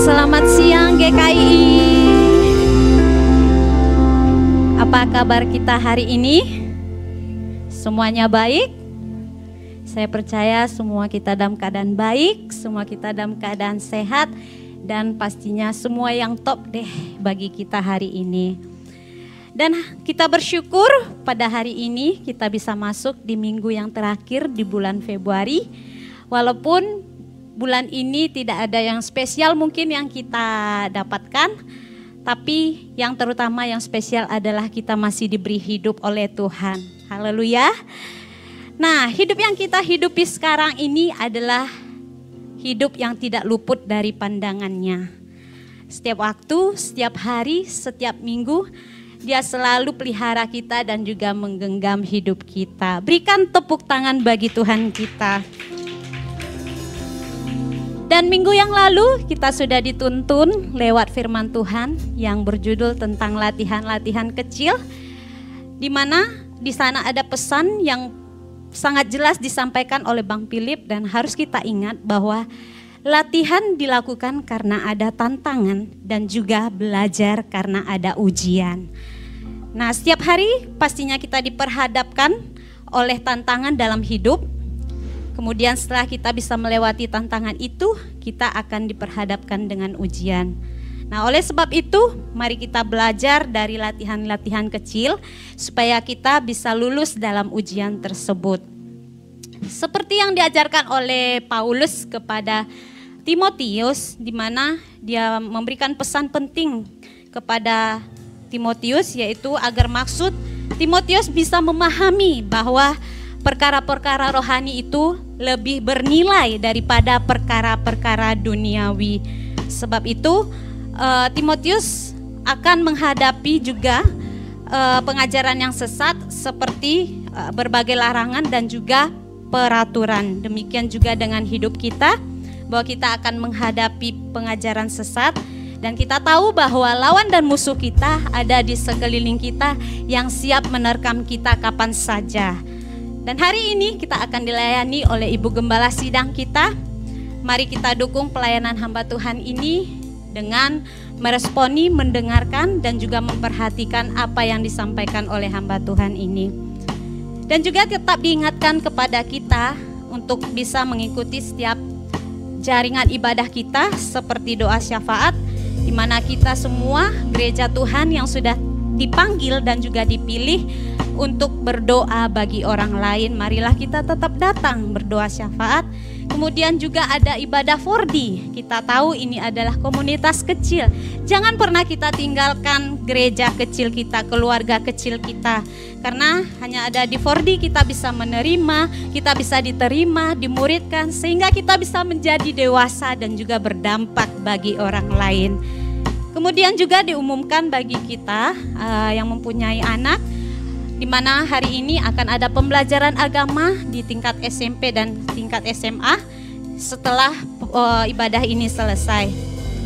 Selamat siang GKI. Apa kabar kita hari ini? Semuanya baik? Saya percaya semua kita dalam keadaan baik, semua kita dalam keadaan sehat, dan pastinya semua yang top deh bagi kita hari ini. Dan kita bersyukur pada hari ini kita bisa masuk di minggu yang terakhir di bulan Februari. Walaupun bulan ini tidak ada yang spesial mungkin yang kita dapatkan, tapi yang terutama yang spesial adalah kita masih diberi hidup oleh Tuhan. Haleluya. Nah, hidup yang kita hidupi sekarang ini adalah hidup yang tidak luput dari pandangannya. Setiap waktu, setiap hari, setiap minggu, Dia selalu pelihara kita dan juga menggenggam hidup kita. Berikan tepuk tangan bagi Tuhan kita. Dan minggu yang lalu kita sudah dituntun lewat firman Tuhan yang berjudul tentang latihan-latihan kecil, di mana di sana ada pesan yang sangat jelas disampaikan oleh Bang Philip, dan harus kita ingat bahwa latihan dilakukan karena ada tantangan dan juga belajar karena ada ujian. Nah, setiap hari pastinya kita diperhadapkan oleh tantangan dalam hidup. Kemudian setelah kita bisa melewati tantangan itu, kita akan diperhadapkan dengan ujian. Nah, oleh sebab itu, mari kita belajar dari latihan-latihan kecil supaya kita bisa lulus dalam ujian tersebut. Seperti yang diajarkan oleh Paulus kepada Timotius, di mana dia memberikan pesan penting kepada Timotius, yaitu agar maksud Timotius bisa memahami bahwa perkara-perkara rohani itu lebih bernilai daripada perkara-perkara duniawi. Sebab itu Timotius akan menghadapi juga pengajaran yang sesat seperti berbagai larangan dan juga peraturan. Demikian juga dengan hidup kita, bahwa kita akan menghadapi pengajaran sesat, dan kita tahu bahwa lawan dan musuh kita ada di sekeliling kita yang siap menerkam kita kapan saja. Dan hari ini kita akan dilayani oleh Ibu Gembala Sidang kita. Mari kita dukung pelayanan hamba Tuhan ini dengan meresponi, mendengarkan, dan juga memperhatikan apa yang disampaikan oleh hamba Tuhan ini. Dan juga tetap diingatkan kepada kita untuk bisa mengikuti setiap jaringan ibadah kita seperti doa syafaat, di mana kita semua gereja Tuhan yang sudah dipanggil dan juga dipilih untuk berdoa bagi orang lain. Marilah kita tetap datang berdoa syafaat. Kemudian juga ada ibadah 4D. Kita tahu ini adalah komunitas kecil. Jangan pernah kita tinggalkan gereja kecil kita, keluarga kecil kita. Karena hanya ada di 4D kita bisa menerima, kita bisa diterima, dimuridkan, sehingga kita bisa menjadi dewasa dan juga berdampak bagi orang lain. Kemudian juga diumumkan bagi kita yang mempunyai anak, di mana hari ini akan ada pembelajaran agama di tingkat SMP dan tingkat SMA setelah ibadah ini selesai.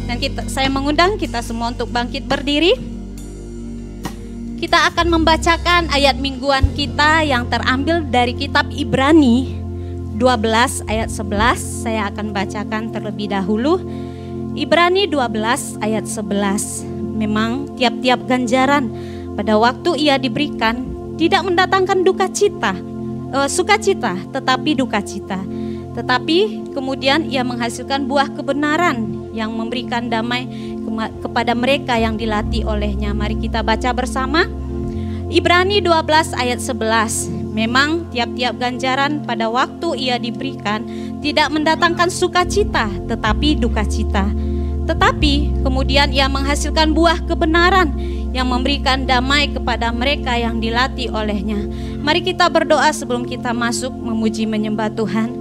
Dan saya mengundang kita semua untuk bangkit berdiri. Kita akan membacakan ayat mingguan kita yang terambil dari kitab Ibrani 12 ayat 11. Saya akan bacakan terlebih dahulu. Ibrani 12 ayat 11. Memang tiap-tiap ganjaran pada waktu ia diberikan tidak mendatangkan sukacita, tetapi dukacita. Tetapi kemudian ia menghasilkan buah kebenaran yang memberikan damai kepada mereka yang dilatih olehnya. Mari kita baca bersama. Ibrani 12 ayat 11. Memang tiap-tiap ganjaran pada waktu ia diberikan tidak mendatangkan sukacita, tetapi duka cita. Tetapi kemudian ia menghasilkan buah kebenaran yang memberikan damai kepada mereka yang dilatih olehnya. Mari kita berdoa sebelum kita masuk memuji menyembah Tuhan.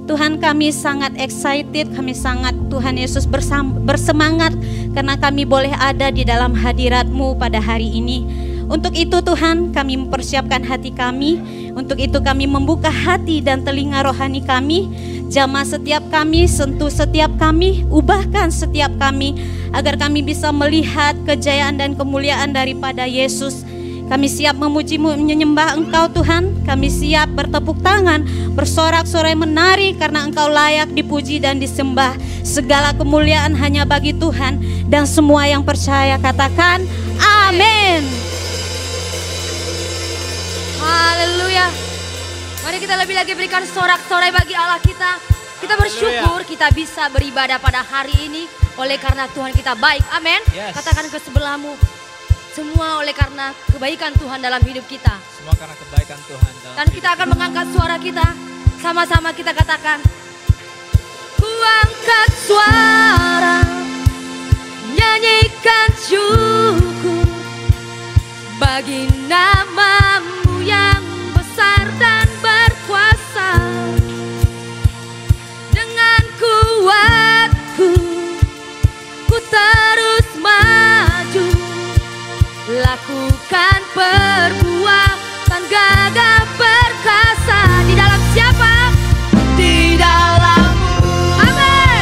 Tuhan, kami sangat excited, kami sangat Tuhan Yesus bersemangat karena kami boleh ada di dalam hadirat-Mu pada hari ini. Untuk itu Tuhan, kami mempersiapkan hati kami. Untuk itu kami membuka hati dan telinga rohani kami. Jamah setiap kami, sentuh setiap kami, ubahkan setiap kami, agar kami bisa melihat kejayaan dan kemuliaan daripada Yesus. Kami siap memuji-Mu, menyembah Engkau Tuhan. Kami siap bertepuk tangan, bersorak-sorai menari karena Engkau layak dipuji dan disembah. Segala kemuliaan hanya bagi Tuhan. Dan semua yang percaya katakan amin. Haleluya. Mari kita lebih lagi berikan sorak-sorai bagi Allah kita. Kita bersyukur kita bisa beribadah pada hari ini oleh karena Tuhan kita baik. Amin. Yes. Katakan ke sebelahmu, semua oleh karena kebaikan Tuhan dalam hidup kita. Semua karena kebaikan Tuhan dalam Dan kita akan mengangkat suara kita. Sama-sama kita katakan, ku angkat suara, nyanyikan syukur bagi nama-Mu yang besar dan berkuasa. Dengan kuatku, ku terus maju, lakukan perbuatan gagah perkasa. Di dalam siapa? Di dalam-Mu. Amin.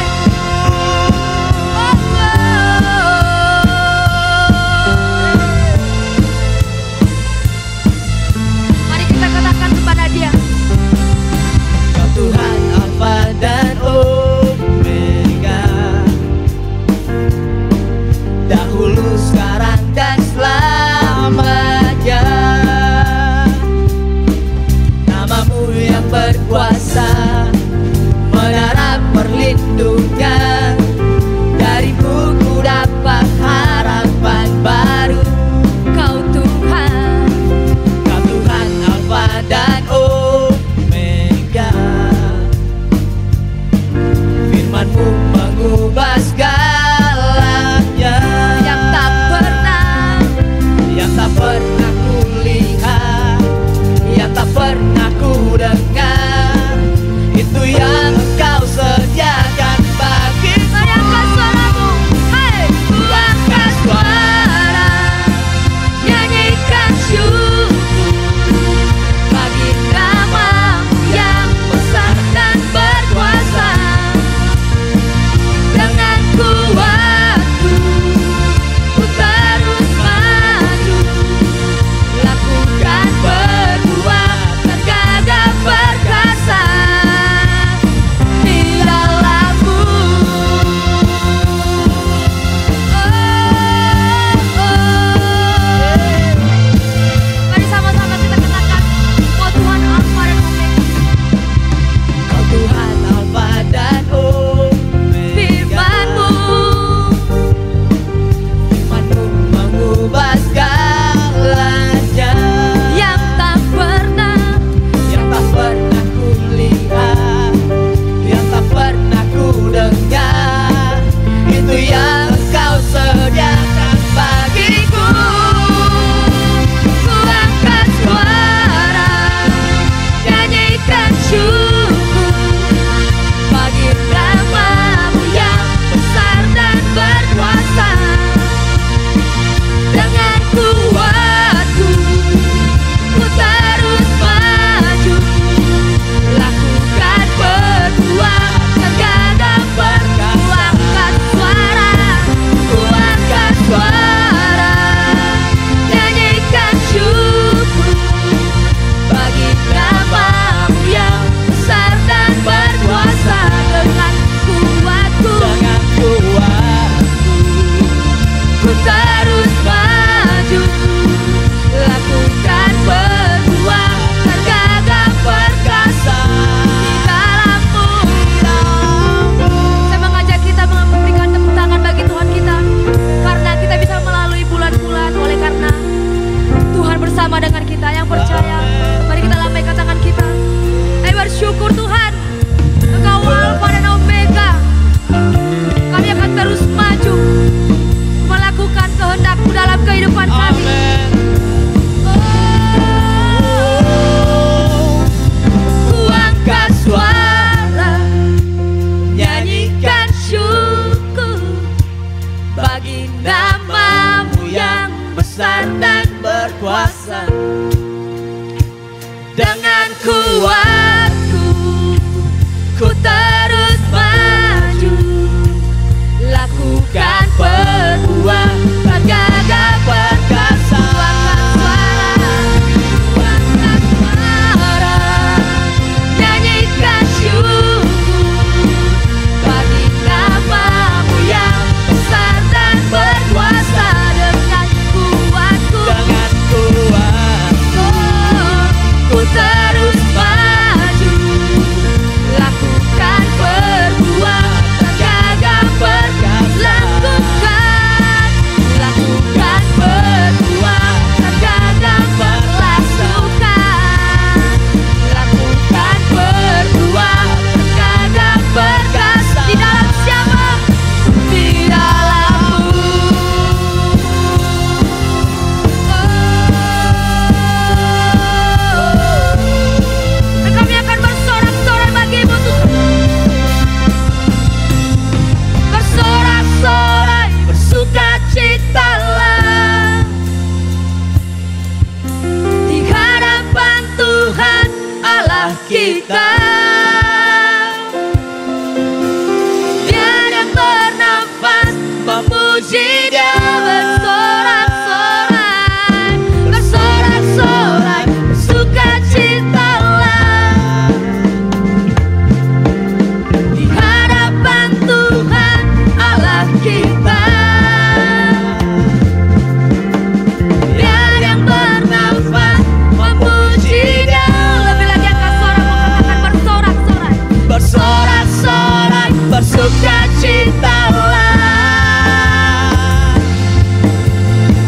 sukacitalah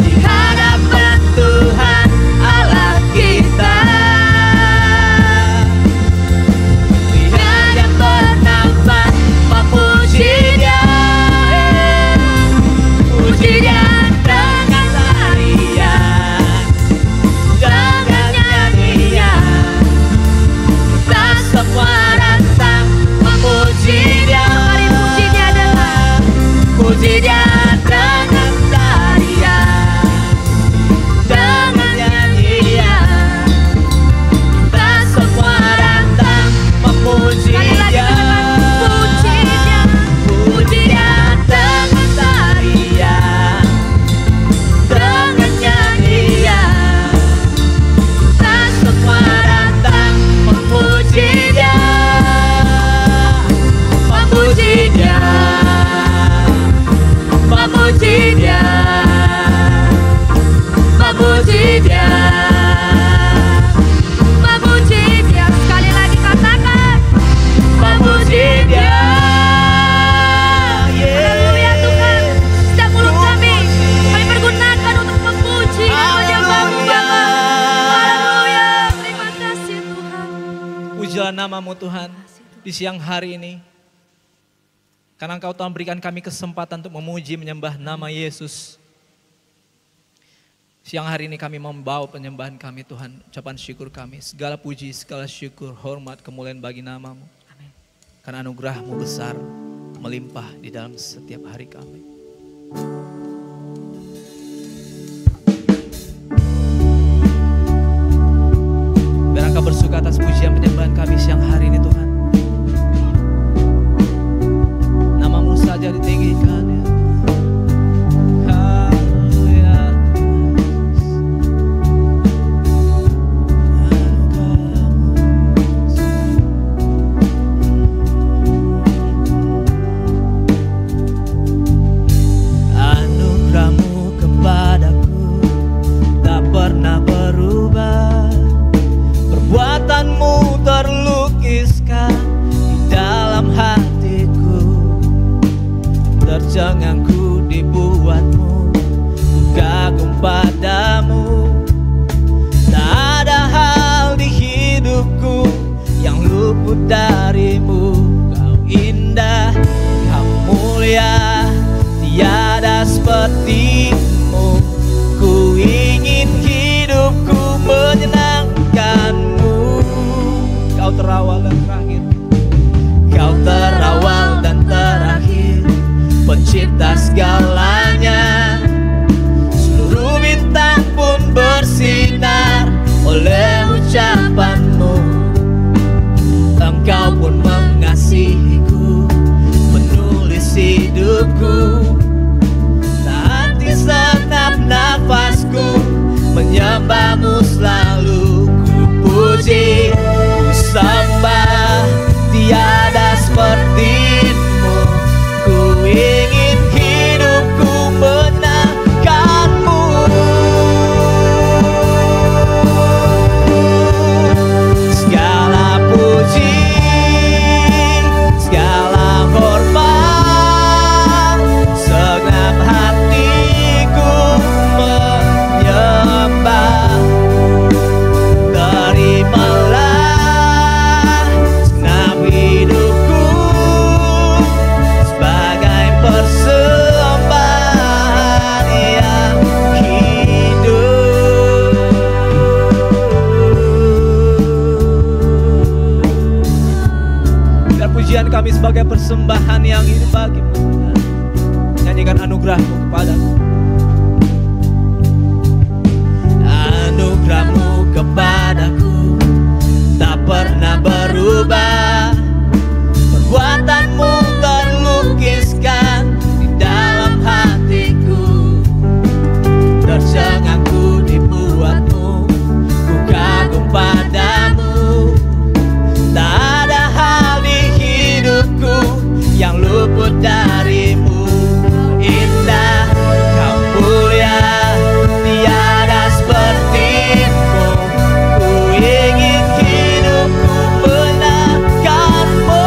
di hadapan Tuhan Allah kita. Lihat yang bernafas memuji Dia, puji Dia dengan tarian, dengan nyanyian. Kita semua datang memuji Dia. Mari puji Dia dengan puji Dia dengan tarian, dengan nyanyian. Kita semua datang memuji Dia. Puji Dia dengan tarian, dengan nyanyian. Kita semua datang memuji Dia, memuji Dia, memuji Dia, memuji Dia, memuji Dia. Sekali lagi katakan, memuji Dia. Haleluya Tuhan, setiap mulut kami pergunakan untuk memuji nama-Mu Bapa. Haleluya, terima kasih Tuhan. Pujilah nama-Mu Tuhan di siang hari ini. Karena Engkau Tuhan berikan kami kesempatan untuk memuji menyembah nama Yesus. Siang hari ini kami membawa penyembahan kami Tuhan, ucapan syukur kami. Segala puji, segala syukur, hormat, kemuliaan bagi nama-Mu. Karena anugerah-Mu besar, melimpah di dalam setiap hari kami. Biar Engkau bersuka atas pujian penyembahan kami siang hari ini Tuhan. Nama-Mu saja ditinggikan ya. Haleluya. Anugerah-Mu kepadaku tak pernah berubah. Perbuatan-Mu terlukiskan di dalam hatiku. Tercengangku dibuat-Mu, ku kagum padamu. Tak ada hal di hidupku yang luput dari-Mu. Kau indah, Kau mulia, tiada seperti-Mu. Ku ingin hidupku menyenangkan-Mu. Kau terawal dan terakhir, Kau terawal dan terakhir, pencipta segalanya. Seluruh bintang pun bersinar oleh ucapan-Mu. Engkau pun mengasihiku, penulis hidupku. Hati senap nafasku menyembah-Mu selalu. Ku puji, ku sembah, tiada seperti-Mu. Ku ingin hidupku menyenangkan-Mu. Segala puji, segala hormat, segenap hatiku menyembah. Terimalah segenap hidupku sebagai persembahan yang hidup. Biar pujian kami sebagai persembahan yang hidup bagi-Mu Tuhan. Nyanyikan anugerah-Mu kepadaku. Anugerah-Mu kepadaku tak pernah berubah. Perbuatan-Mu terlukiskan di dalam hatiku. Tercengangku dibuat-Mu, ku kagum padamu. Tak ada hal di hidupku yang luput dari-Mu. Indah, Kau mulia, tiada seperti-Mu. Ku ingin hidupku menangkan-Mu.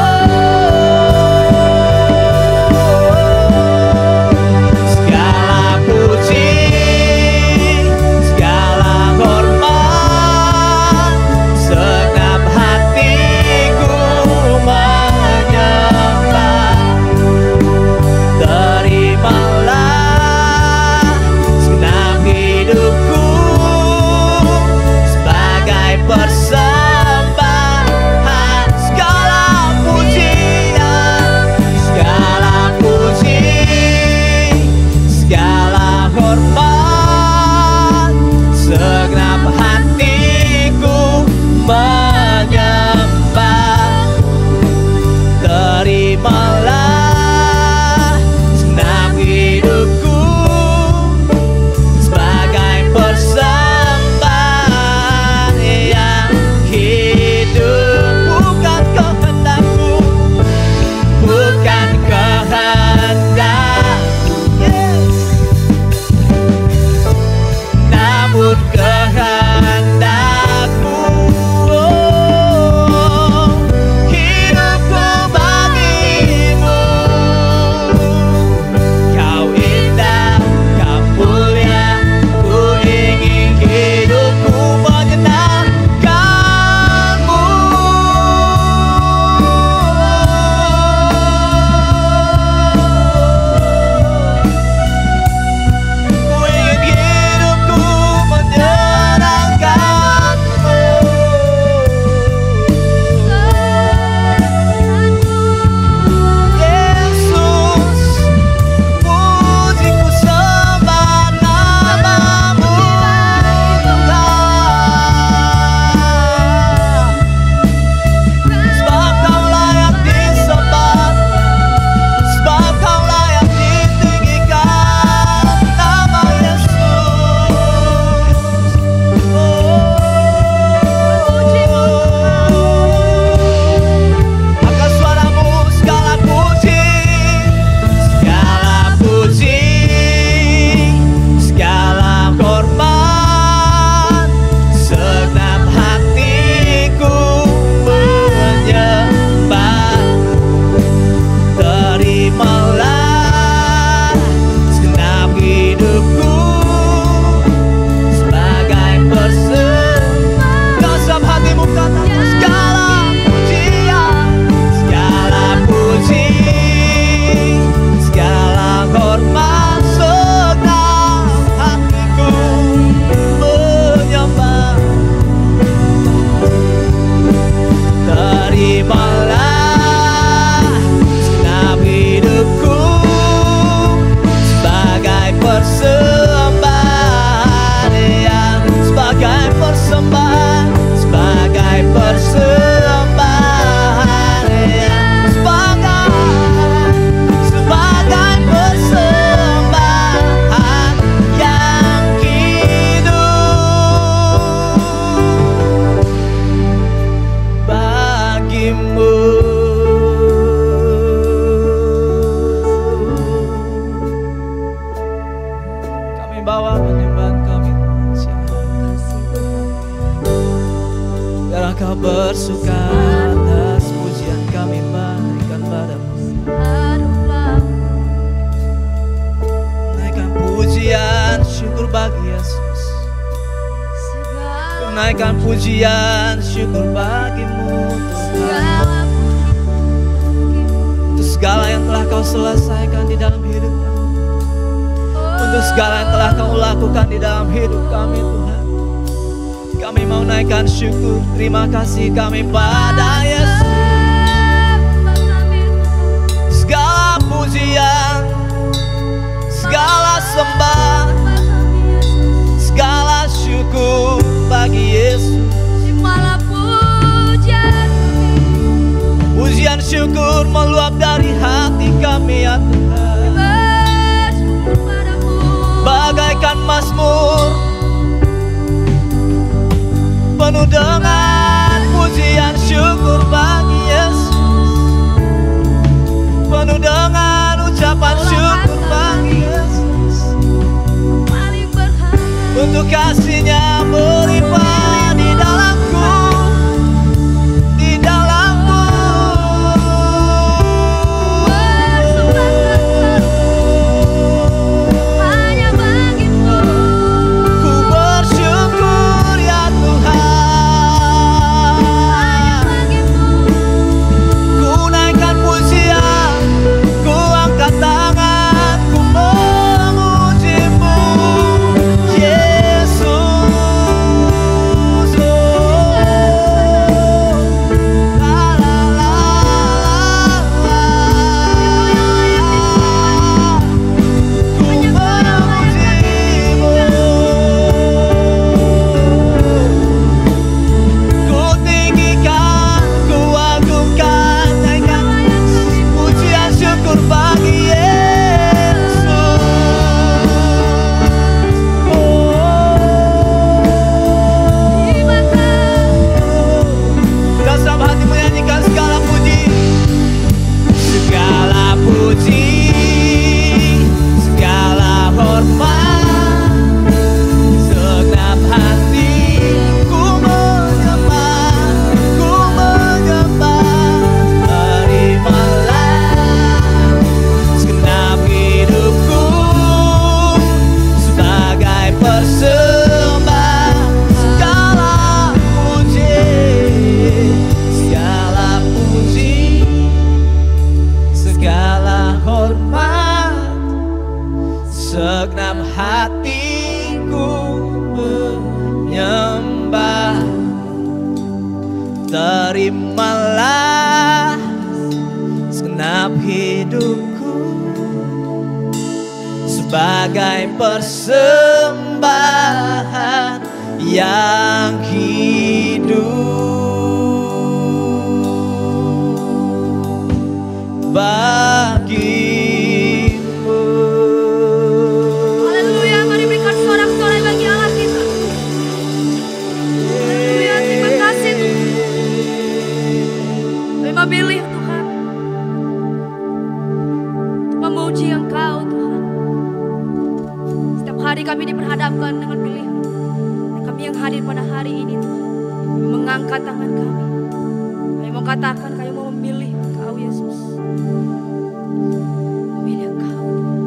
Yesus. Naikkan pujian syukur bagimu Tuhan. Untuk segala yang telah kau selesaikan di dalam hidup kami. Untuk segala yang telah kau lakukan di dalam hidup kami Tuhan. Kami mau naikkan syukur, terima kasih kami pada Yesus. Segala pujian, segala sembah, segala syukur bagi Yesus. Pujian syukur meluap dari hati kami ya Tuhan. Bagaikan Mazmur penuh dengan pujian syukur bagi Yesus. Penuh dengan ucapan syukur bagi Yesus. Untuk kasih-Nya melimpah di dalamku, di dalamku. Hanya bagimu. Ku bersyukur ya Tuhan. Hanya bagimu. Ku naikkan pujian, ku angkat tangan, ku memuji-Mu Yesus. La la la la. Ku memuji-Mu. Ku tinggikan, ku agungkan, naikkan pujian syukur bagi Yesus. Dalam hati menyanyikan segala puji, segala puji, segala hormat, segenap hati ku menyembah, ku menyembah. Terimalah segenap hidupku sebagai persembahan. Segala puji, segala puji, segala hormat, segenap hatiku menyembah. Terimalah segenap hidupku sebagai persembahan yang hidup bagimu. Haleluya, mari berikan sorak-sorai bagi Allah kita. Haleluya, terima kasih Tuhan. Kami memilih Tuhan untuk memuji Engkau Tuhan. Setiap hari kami diperhadapkan dengan pilihan. Dan kami yang hadir pada hari ini Tuhan, kami mengangkat tangan kami. Kami mau katakan kami mau memilih Engkau Yesus. Memilih Engkau Tuhan.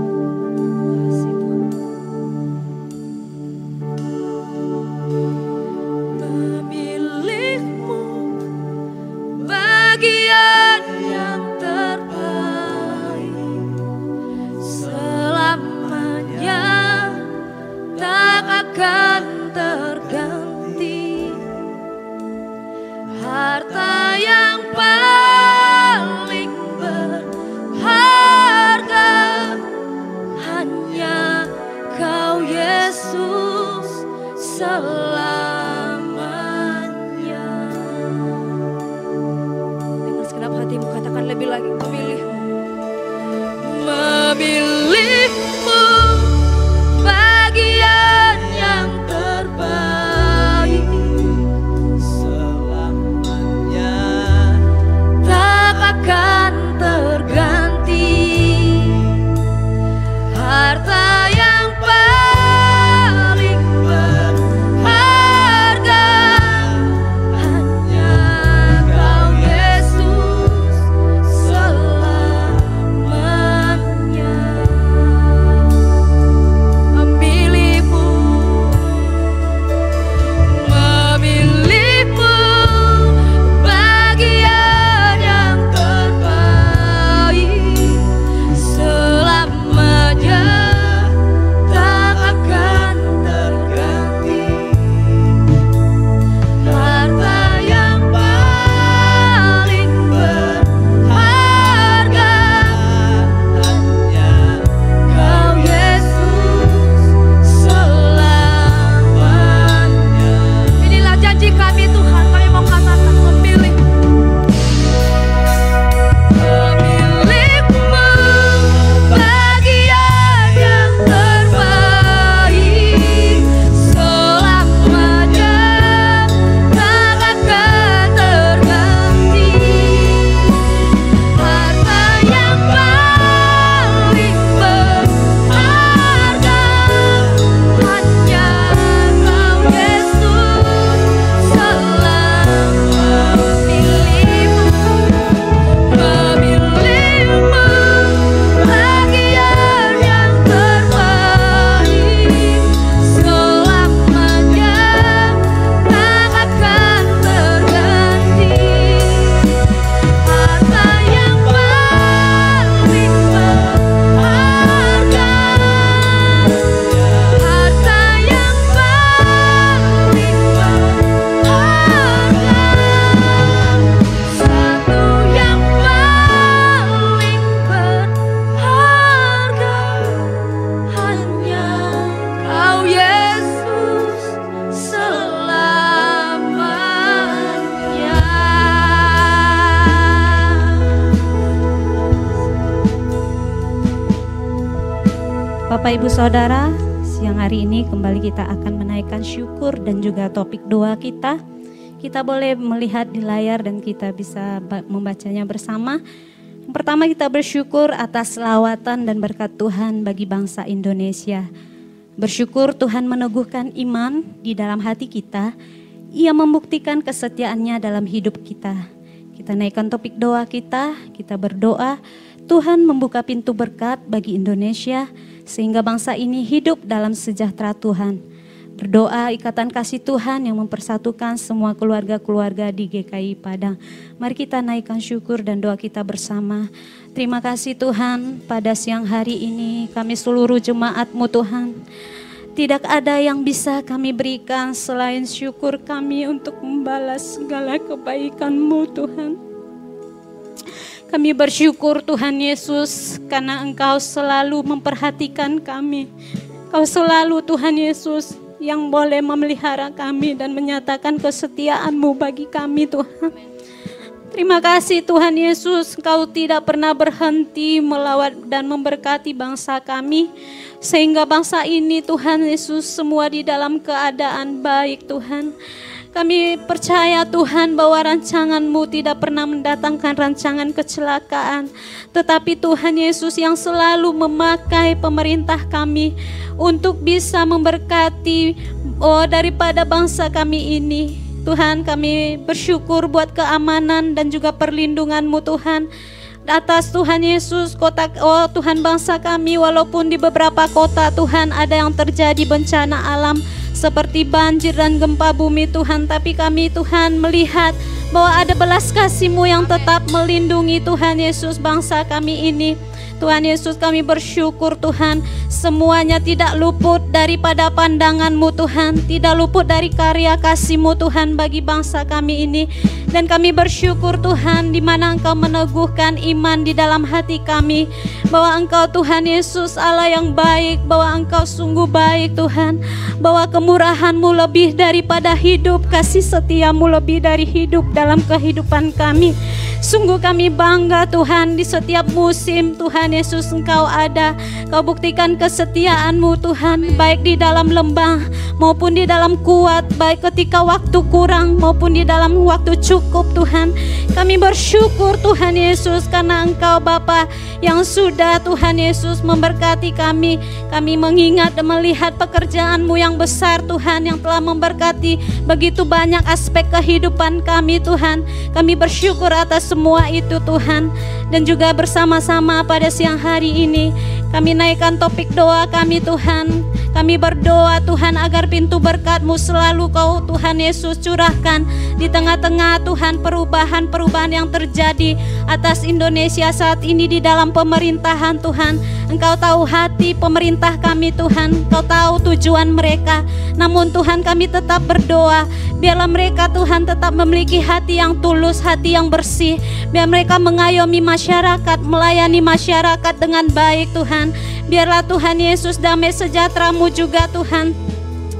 Terima kasih Tuhan. Memilihmu bagian yang terbaik, selamanya tak akan terganti. Harta yang paling Bapak Ibu Saudara, siang hari ini kembali kita akan menaikkan syukur dan juga topik doa kita. Kita boleh melihat di layar dan kita bisa membacanya bersama. Yang pertama, kita bersyukur atas lawatan dan berkat Tuhan bagi bangsa Indonesia. Bersyukur Tuhan meneguhkan iman di dalam hati kita. Ia membuktikan kesetiaannya dalam hidup kita. Kita naikkan topik doa kita berdoa Tuhan membuka pintu berkat bagi Indonesia sehingga bangsa ini hidup dalam sejahtera Tuhan. Berdoa ikatan kasih Tuhan yang mempersatukan semua keluarga-keluarga di GKI Padang. Mari kita naikkan syukur dan doa kita bersama. Terima kasih Tuhan, pada siang hari ini kami seluruh jemaat-Mu Tuhan. Tidak ada yang bisa kami berikan selain syukur kami untuk membalas segala kebaikan-Mu Tuhan. Kami bersyukur Tuhan Yesus karena Engkau selalu memperhatikan kami. Engkau selalu Tuhan Yesus yang boleh memelihara kami dan menyatakan kesetiaan-Mu bagi kami Tuhan. Terima kasih Tuhan Yesus, Engkau tidak pernah berhenti melawat dan memberkati bangsa kami. Sehingga bangsa ini Tuhan Yesus semua di dalam keadaan baik Tuhan. Kami percaya Tuhan bahwa rancangan-Mu tidak pernah mendatangkan rancangan kecelakaan. Tetapi Tuhan Yesus yang selalu memakai pemerintah kami untuk bisa memberkati daripada bangsa kami ini. Tuhan, kami bersyukur buat keamanan dan juga perlindungan-Mu Tuhan. Atas Tuhan Yesus Tuhan bangsa kami, walaupun di beberapa kota Tuhan ada yang terjadi bencana alam seperti banjir dan gempa bumi Tuhan, tapi kami Tuhan melihat bahwa ada belas kasih-Mu yang tetap melindungi Tuhan Yesus bangsa kami ini. Tuhan Yesus, kami bersyukur Tuhan, semuanya tidak luput daripada pandangan-Mu Tuhan, tidak luput dari karya kasih-Mu Tuhan bagi bangsa kami ini. Dan kami bersyukur Tuhan di mana Engkau meneguhkan iman di dalam hati kami, bahwa Engkau Tuhan Yesus Allah yang baik, bahwa Engkau sungguh baik Tuhan, bahwa kemurahan-Mu lebih daripada hidup, kasih setia-Mu lebih dari hidup dalam kehidupan kami. Sungguh kami bangga Tuhan, di setiap musim Tuhan Yesus Engkau ada. Kau buktikan kesetiaan-Mu Tuhan, baik di dalam lembah maupun di dalam kuat, baik ketika waktu kurang maupun di dalam waktu cukup Tuhan. Kami bersyukur Tuhan Yesus karena Engkau Bapa yang sudah Tuhan Yesus memberkati kami. Kami mengingat dan melihat pekerjaan-Mu yang besar Tuhan, yang telah memberkati begitu banyak aspek kehidupan kami Tuhan. Kami bersyukur atas semua itu Tuhan. Dan juga bersama-sama pada siang hari ini kami naikkan topik doa kami Tuhan. Kami berdoa Tuhan agar pintu berkat-Mu selalu Kau Tuhan Yesus curahkan di tengah-tengah Tuhan perubahan-perubahan yang terjadi atas Indonesia saat ini di dalam pemerintahan Tuhan. Engkau tahu hati pemerintah kami Tuhan, Kau tahu tujuan mereka. Namun Tuhan, kami tetap berdoa, biarlah mereka Tuhan tetap memiliki hati yang tulus, hati yang bersih. Biar mereka mengayomi masyarakat, melayani masyarakat dengan baik Tuhan. Biarlah Tuhan Yesus damai sejahtera-Mu juga Tuhan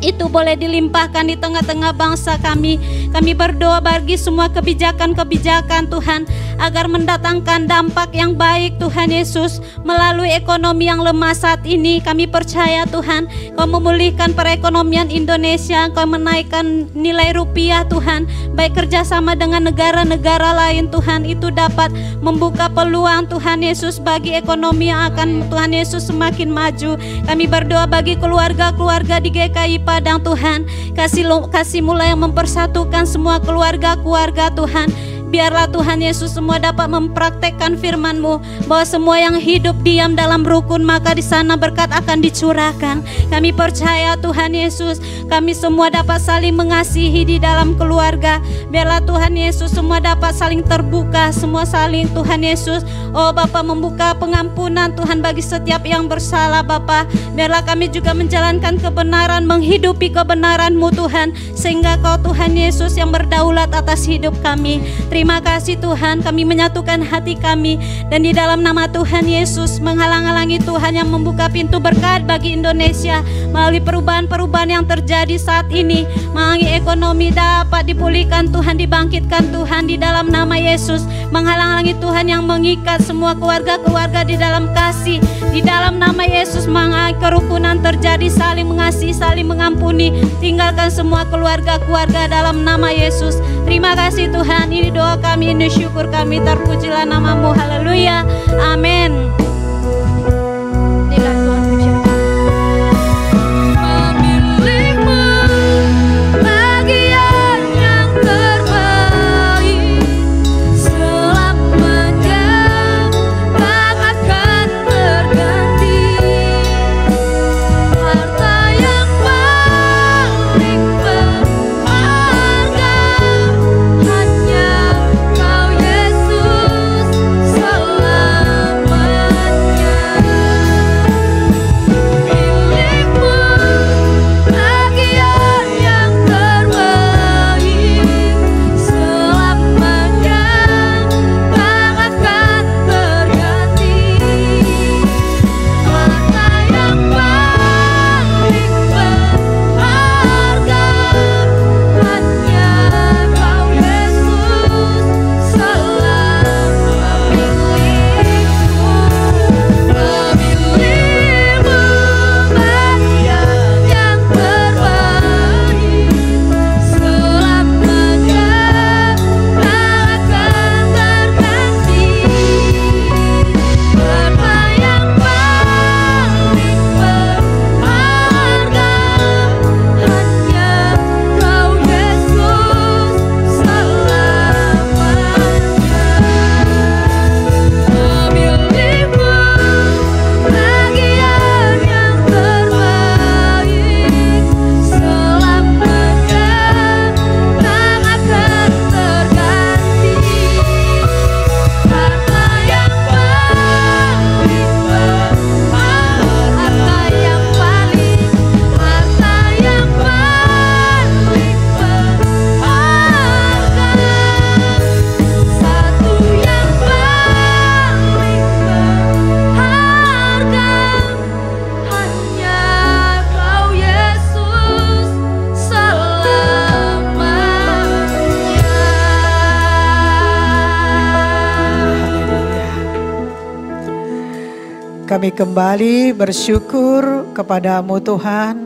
itu boleh dilimpahkan di tengah-tengah bangsa kami. Kami berdoa bagi semua kebijakan-kebijakan Tuhan agar mendatangkan dampak yang baik Tuhan Yesus melalui ekonomi yang lemah saat ini. Kami percaya Tuhan, Kau memulihkan perekonomian Indonesia, Kau menaikkan nilai rupiah Tuhan, baik kerjasama dengan negara-negara lain Tuhan, itu dapat membuka peluang Tuhan Yesus bagi ekonomi yang akan Tuhan Yesus semakin maju. Kami berdoa bagi keluarga-keluarga di GKI Padang Tuhan, kasih-Mu yang mempersatukan semua keluarga-keluarga Tuhan. Biarlah Tuhan Yesus semua dapat mempraktekkan firman-Mu, bahwa semua yang hidup diam dalam rukun maka di sana berkat akan dicurahkan. Kami percaya Tuhan Yesus, kami semua dapat saling mengasihi di dalam keluarga. Biarlah Tuhan Yesus semua dapat saling terbuka, semua saling Tuhan Yesus, oh Bapa, membuka pengampunan Tuhan bagi setiap yang bersalah Bapa. Biarlah kami juga menjalankan kebenaran, menghidupi kebenaran-Mu Tuhan, sehingga Kau Tuhan Yesus yang berdaulat atas hidup kami. Terima kasih Tuhan, kami menyatukan hati kami dan di dalam nama Tuhan Yesus menghalang-halangi Tuhan yang membuka pintu berkat bagi Indonesia melalui perubahan-perubahan yang terjadi saat ini. Melalui ekonomi dapat dipulihkan Tuhan, dibangkitkan Tuhan di dalam nama Yesus. Menghalang-halangi Tuhan yang mengikat semua keluarga-keluarga di dalam kasih, di dalam nama nama Yesus, kerukunan terjadi, saling mengasihi, saling mengampuni. Tinggalkan semua keluarga-keluarga dalam nama Yesus. Terima kasih Tuhan, ini doa kami, ini syukur kami, terpujilah nama-Mu. Haleluya, amin. Kami kembali bersyukur kepada-Mu Tuhan.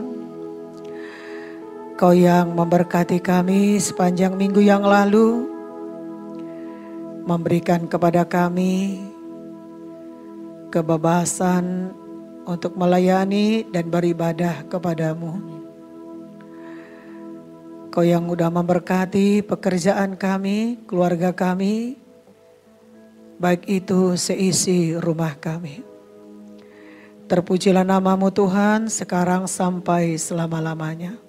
Kau yang memberkati kami sepanjang minggu yang lalu, memberikan kepada kami kebebasan untuk melayani dan beribadah kepada-Mu. Kau yang sudah memberkati pekerjaan kami, keluarga kami, baik itu seisi rumah kami. Terpujilah nama-Mu Tuhan sekarang sampai selama-lamanya.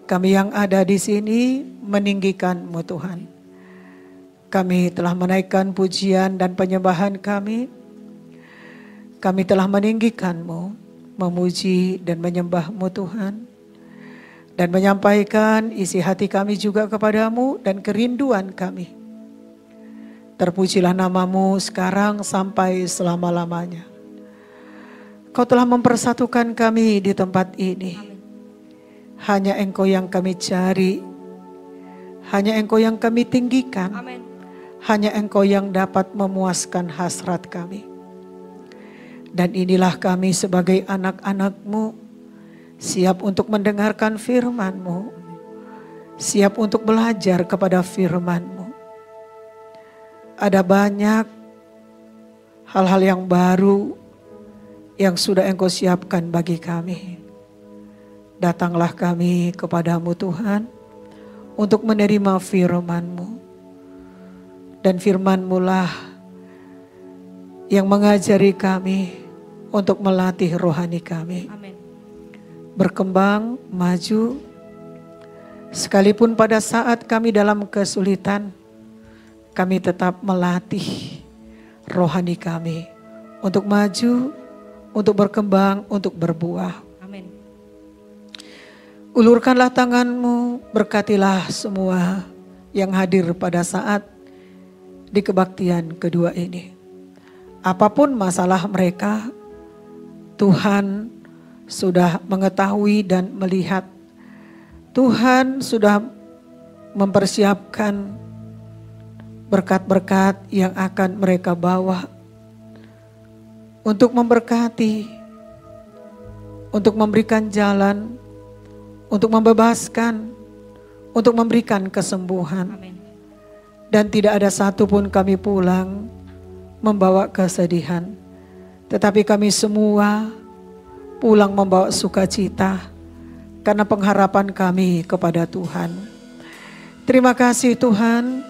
Kami yang ada di sini meninggikan-Mu Tuhan. Kami telah menaikkan pujian dan penyembahan kami. Kami telah meninggikan-Mu, memuji dan menyembah-Mu Tuhan. Dan menyampaikan isi hati kami juga kepada-Mu dan kerinduan kami. Terpujilah nama-Mu sekarang sampai selama-lamanya. Kau telah mempersatukan kami di tempat ini. Hanya Engkau yang kami cari. Hanya Engkau yang kami tinggikan. Amin. Hanya Engkau yang dapat memuaskan hasrat kami. Dan inilah kami sebagai anak-anak-Mu, siap untuk mendengarkan firman-Mu, siap untuk belajar kepada firman-Mu. Ada banyak hal-hal yang baru yang sudah Engkau siapkan bagi kami. Datanglah kami kepada-Mu Tuhan untuk menerima firman-Mu. Dan firman-Mu lah yang mengajari kami untuk melatih rohani kami. Amin. Berkembang, maju, sekalipun pada saat kami dalam kesulitan, kami tetap melatih rohani kami untuk maju, untuk berkembang, untuk berbuah. Amin. Ulurkanlah tangan-Mu, berkatilah semua yang hadir pada saat di kebaktian kedua ini. Apapun masalah mereka, Tuhan sudah mengetahui dan melihat. Tuhan sudah mempersiapkan berkat-berkat yang akan mereka bawa untuk memberkati, untuk memberikan jalan, untuk membebaskan, untuk memberikan kesembuhan. Amin. Dan tidak ada satupun kami pulang membawa kesedihan, tetapi kami semua pulang membawa sukacita karena pengharapan kami kepada Tuhan. Terima kasih Tuhan,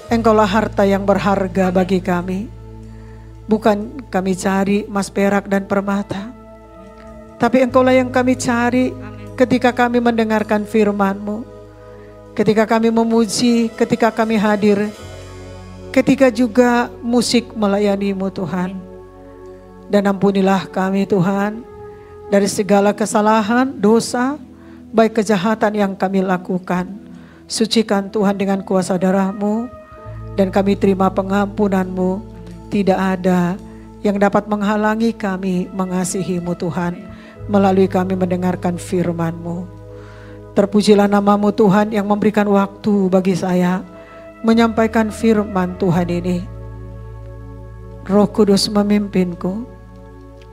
Engkaulah harta yang berharga bagi kami. Bukan kami cari emas perak dan permata, tapi Engkaulah yang kami cari ketika kami mendengarkan firman-Mu, ketika kami memuji, ketika kami hadir, ketika juga musik melayani-Mu Tuhan. Dan ampunilah kami Tuhan dari segala kesalahan, dosa, baik kejahatan yang kami lakukan. Sucikan Tuhan dengan kuasa darah-Mu, dan kami terima pengampunan-Mu. Tidak ada yang dapat menghalangi kami mengasihi-Mu Tuhan melalui kami mendengarkan firman-Mu. Terpujilah nama-Mu Tuhan yang memberikan waktu bagi saya menyampaikan firman Tuhan ini. Roh Kudus memimpinku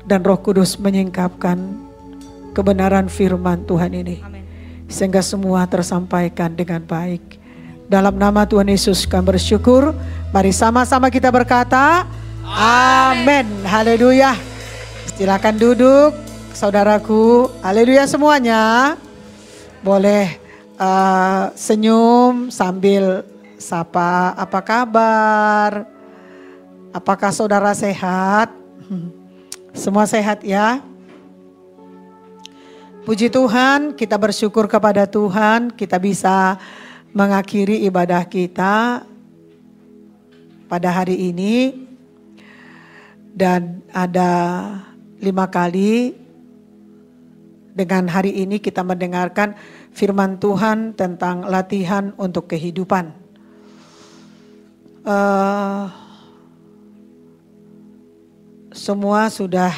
dan Roh Kudus menyingkapkan kebenaran firman Tuhan ini. Amin. Sehingga semua tersampaikan dengan baik. Dalam nama Tuhan Yesus kami bersyukur. Mari sama-sama kita berkata amin. Haleluya. Silakan duduk saudaraku. Haleluya semuanya. Boleh senyum sambil sapa, apa kabar? Apakah saudara sehat? Semua sehat ya? Puji Tuhan, kita bersyukur kepada Tuhan, kita bisa mengakhiri ibadah kita pada hari ini. Dan ada 5 kali dengan hari ini kita mendengarkan firman Tuhan tentang latihan untuk kehidupan. Semua sudah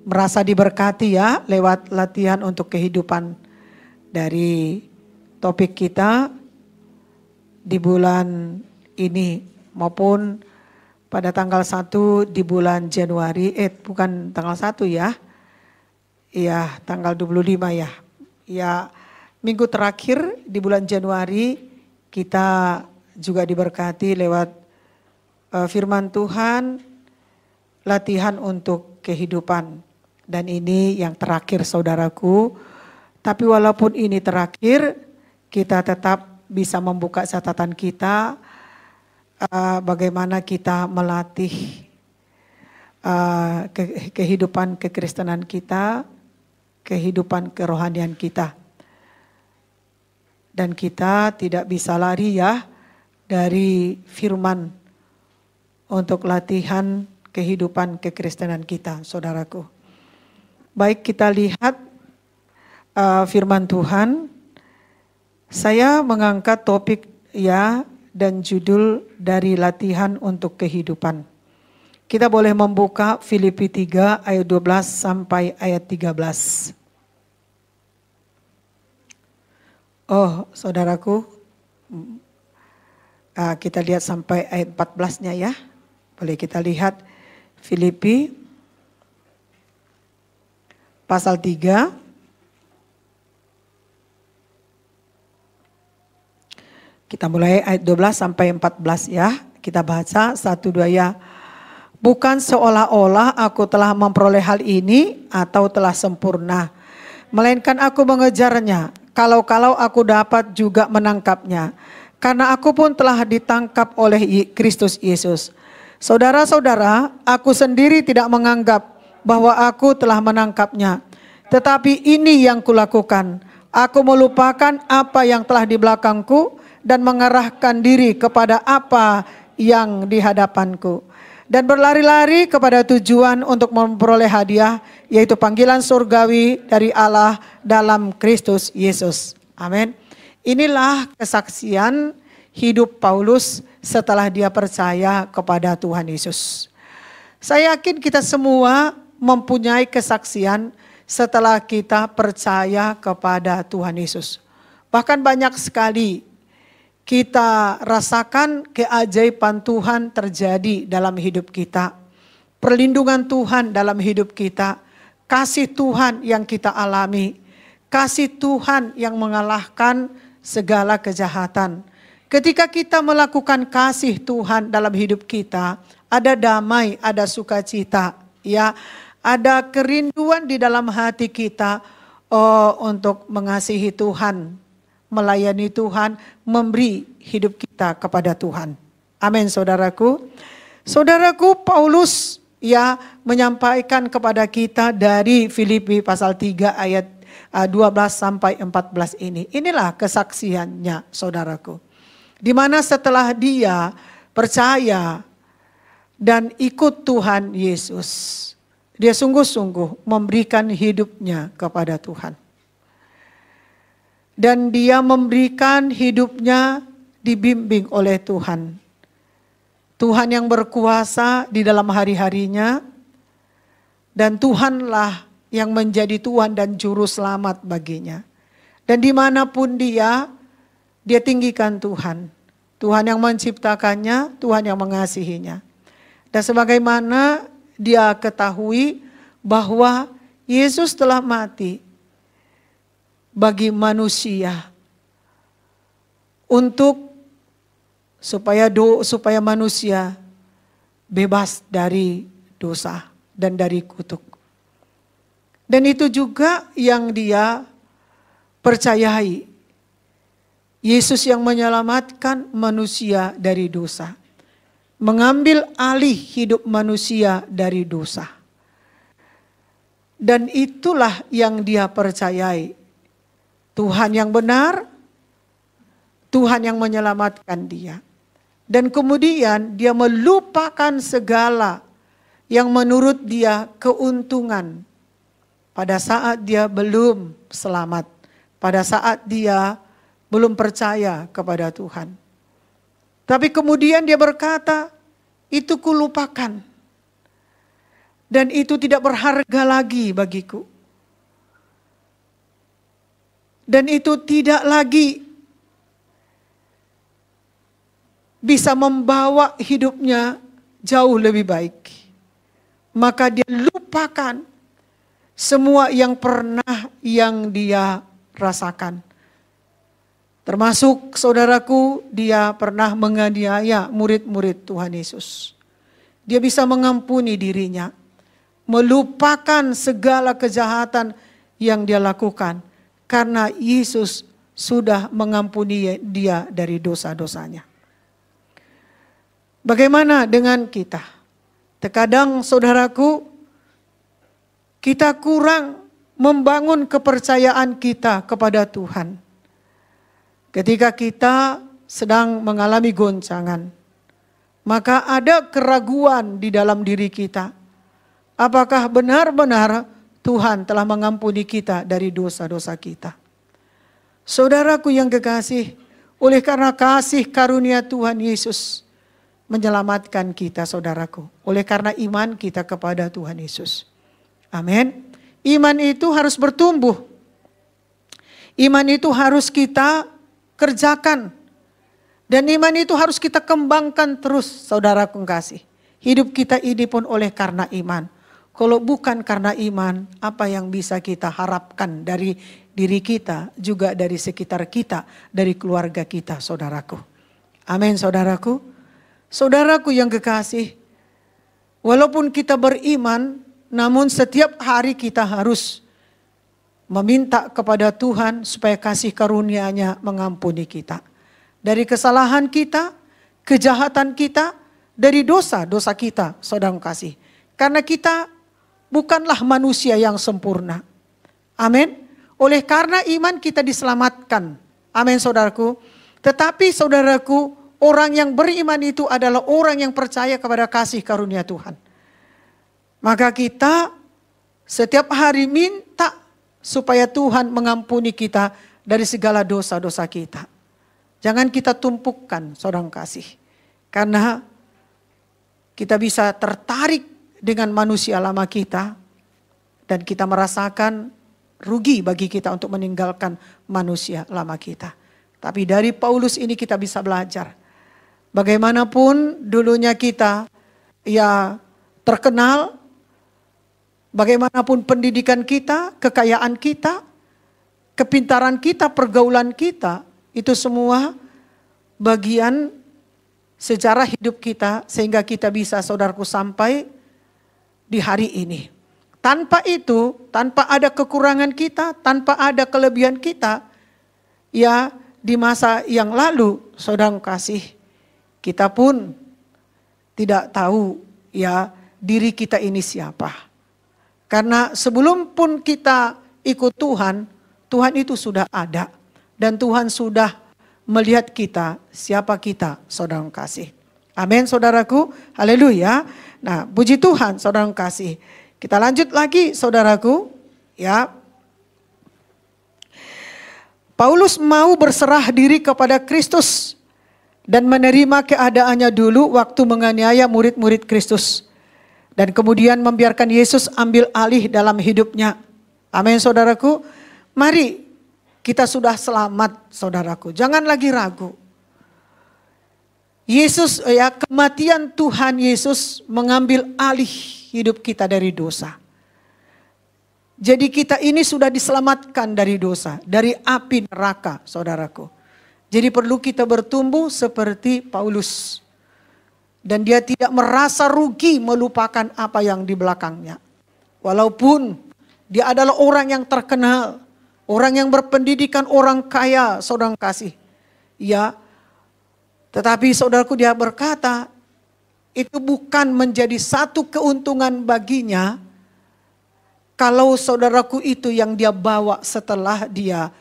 merasa diberkati ya lewat latihan untuk kehidupan dari topik kita di bulan ini maupun pada tanggal 1 di bulan Januari, bukan tanggal 1 ya. Iya, tanggal 25 ya. Ya, minggu terakhir di bulan Januari kita juga diberkati lewat firman Tuhan, latihan untuk kehidupan. Dan ini yang terakhir saudaraku. Tapi walaupun ini terakhir, kita tetap bisa membuka catatan kita bagaimana kita melatih kehidupan kekristenan kita, kehidupan kerohanian kita. Dan kita tidak bisa lari ya dari firman untuk latihan kehidupan kekristenan kita, saudaraku. Baik, kita lihat firman Tuhan. Saya mengangkat topik ya dan judul dari latihan untuk kehidupan. Kita boleh membuka Filipi 3 ayat 12 sampai ayat 13. Oh, saudaraku, kita lihat sampai ayat 14-nya ya. Boleh kita lihat Filipi pasal 3. Kita mulai ayat 12 sampai 14 ya. Kita baca 1, 2 ya. Bukan seolah-olah aku telah memperoleh hal ini atau telah sempurna, melainkan aku mengejarnya, kalau-kalau aku dapat juga menangkapnya. Karena aku pun telah ditangkap oleh Kristus Yesus. Saudara-saudara, aku sendiri tidak menganggap bahwa aku telah menangkapnya. Tetapi ini yang kulakukan, aku melupakan apa yang telah di belakangku dan mengarahkan diri kepada apa yang di hadapanku. Dan berlari-lari kepada tujuan untuk memperoleh hadiah, yaitu panggilan surgawi dari Allah dalam Kristus Yesus. Amin. Inilah kesaksian hidup Paulus setelah dia percaya kepada Tuhan Yesus. Saya yakin kita semua mempunyai kesaksian setelah kita percaya kepada Tuhan Yesus. Bahkan banyak sekali kita rasakan keajaiban Tuhan terjadi dalam hidup kita. Perlindungan Tuhan dalam hidup kita. Kasih Tuhan yang kita alami. Kasih Tuhan yang mengalahkan segala kejahatan. Ketika kita melakukan kasih Tuhan dalam hidup kita, ada damai, ada sukacita, ya, ada kerinduan di dalam hati kita untuk mengasihi Tuhan, melayani Tuhan, memberi hidup kita kepada Tuhan. Amin, saudaraku. Saudaraku, Paulus ya menyampaikan kepada kita dari Filipi pasal 3 ayat 12 sampai 14 ini. Inilah kesaksiannya, saudaraku. Di mana setelah dia percaya dan ikut Tuhan Yesus, dia sungguh-sungguh memberikan hidupnya kepada Tuhan. Dan dia memberikan hidupnya dibimbing oleh Tuhan. Tuhan yang berkuasa di dalam hari-harinya. Dan Tuhanlah yang menjadi Tuhan dan Juru Selamat baginya. Dan dimanapun dia tinggikan Tuhan. Tuhan yang menciptakannya, Tuhan yang mengasihinya. Dan sebagaimana dia ketahui bahwa Yesus telah mati bagi manusia supaya manusia bebas dari dosa dan dari kutuk. Dan itu juga yang dia percayai. Yesus yang menyelamatkan manusia dari dosa. Mengambil alih hidup manusia dari dosa. Dan itulah yang dia percayai. Tuhan yang benar, Tuhan yang menyelamatkan dia. Dan kemudian dia melupakan segala yang menurut dia keuntungan. Pada saat dia belum selamat. Pada saat dia belum percaya kepada Tuhan. Tapi kemudian dia berkata, itu kulupakan. Dan itu tidak berharga lagi bagiku. Dan itu tidak lagi bisa membawa hidupnya jauh lebih baik. Maka dia lupakan semua yang pernah yang dia rasakan. Termasuk saudaraku, dia pernah menganiaya murid-murid Tuhan Yesus. Dia bisa mengampuni dirinya. Melupakan segala kejahatan yang dia lakukan. Karena Yesus sudah mengampuni dia dari dosa-dosanya. Bagaimana dengan kita? Terkadang saudaraku, kita kurang membangun kepercayaan kita kepada Tuhan. Ketika kita sedang mengalami goncangan, maka ada keraguan di dalam diri kita. Apakah benar-benar Tuhan telah mengampuni kita dari dosa-dosa kita? Saudaraku yang kekasih, oleh karena kasih karunia Tuhan Yesus menyelamatkan kita, saudaraku. Oleh karena iman kita kepada Tuhan Yesus. Amin. Iman itu harus bertumbuh. Iman itu harus kita kerjakan. Dan iman itu harus kita kembangkan terus, saudaraku kasih. Hidup kita ini pun oleh karena iman. Kalau bukan karena iman, apa yang bisa kita harapkan dari diri kita, juga dari sekitar kita, dari keluarga kita, saudaraku. Amin, saudaraku. Saudaraku yang kekasih, walaupun kita beriman, namun setiap hari kita harus meminta kepada Tuhan supaya kasih karunia-Nya mengampuni kita. Dari kesalahan kita, kejahatan kita, dari dosa-dosa kita, saudara kasih. Karena kita bukanlah manusia yang sempurna. Amin. Oleh karena iman kita diselamatkan. Amin, saudaraku. Tetapi saudaraku, orang yang beriman itu adalah orang yang percaya kepada kasih karunia Tuhan. Maka kita setiap hari minta supaya Tuhan mengampuni kita dari segala dosa-dosa kita. Jangan kita tumpukan, saudara kasih. Karena kita bisa tertarik dengan manusia lama kita. Dan kita merasakan rugi bagi kita untuk meninggalkan manusia lama kita. Tapi dari Paulus ini kita bisa belajar. Bagaimanapun dulunya kita ya terkenal, bagaimanapun pendidikan kita, kekayaan kita, kepintaran kita, pergaulan kita, itu semua bagian sejarah hidup kita sehingga kita bisa, saudaraku, sampai di hari ini. Tanpa itu, tanpa ada kekurangan kita, tanpa ada kelebihan kita, ya di masa yang lalu, saudara kasih, kita pun tidak tahu ya diri kita ini siapa. Karena sebelum pun kita ikut Tuhan, Tuhan itu sudah ada. Dan Tuhan sudah melihat kita, siapa kita, saudara kasih. Amin, saudaraku. Haleluya. Nah, puji Tuhan, saudara kasih. Kita lanjut lagi, saudaraku. Ya. Paulus mau berserah diri kepada Kristus dan menerima keadaannya dulu waktu menganiaya murid-murid Kristus. Dan kemudian membiarkan Yesus ambil alih dalam hidupnya. Amin, saudaraku. Mari kita sudah selamat, saudaraku. Jangan lagi ragu. Yesus, ya, kematian Tuhan Yesus mengambil alih hidup kita dari dosa. Jadi kita ini sudah diselamatkan dari dosa, dari api neraka, saudaraku. Jadi perlu kita bertumbuh seperti Paulus. Dan dia tidak merasa rugi melupakan apa yang di belakangnya. Walaupun dia adalah orang yang terkenal, orang yang berpendidikan, orang kaya, saudara kasih. Ya, tetapi saudaraku, dia berkata, itu bukan menjadi satu keuntungan baginya kalau saudaraku itu yang dia bawa setelah dia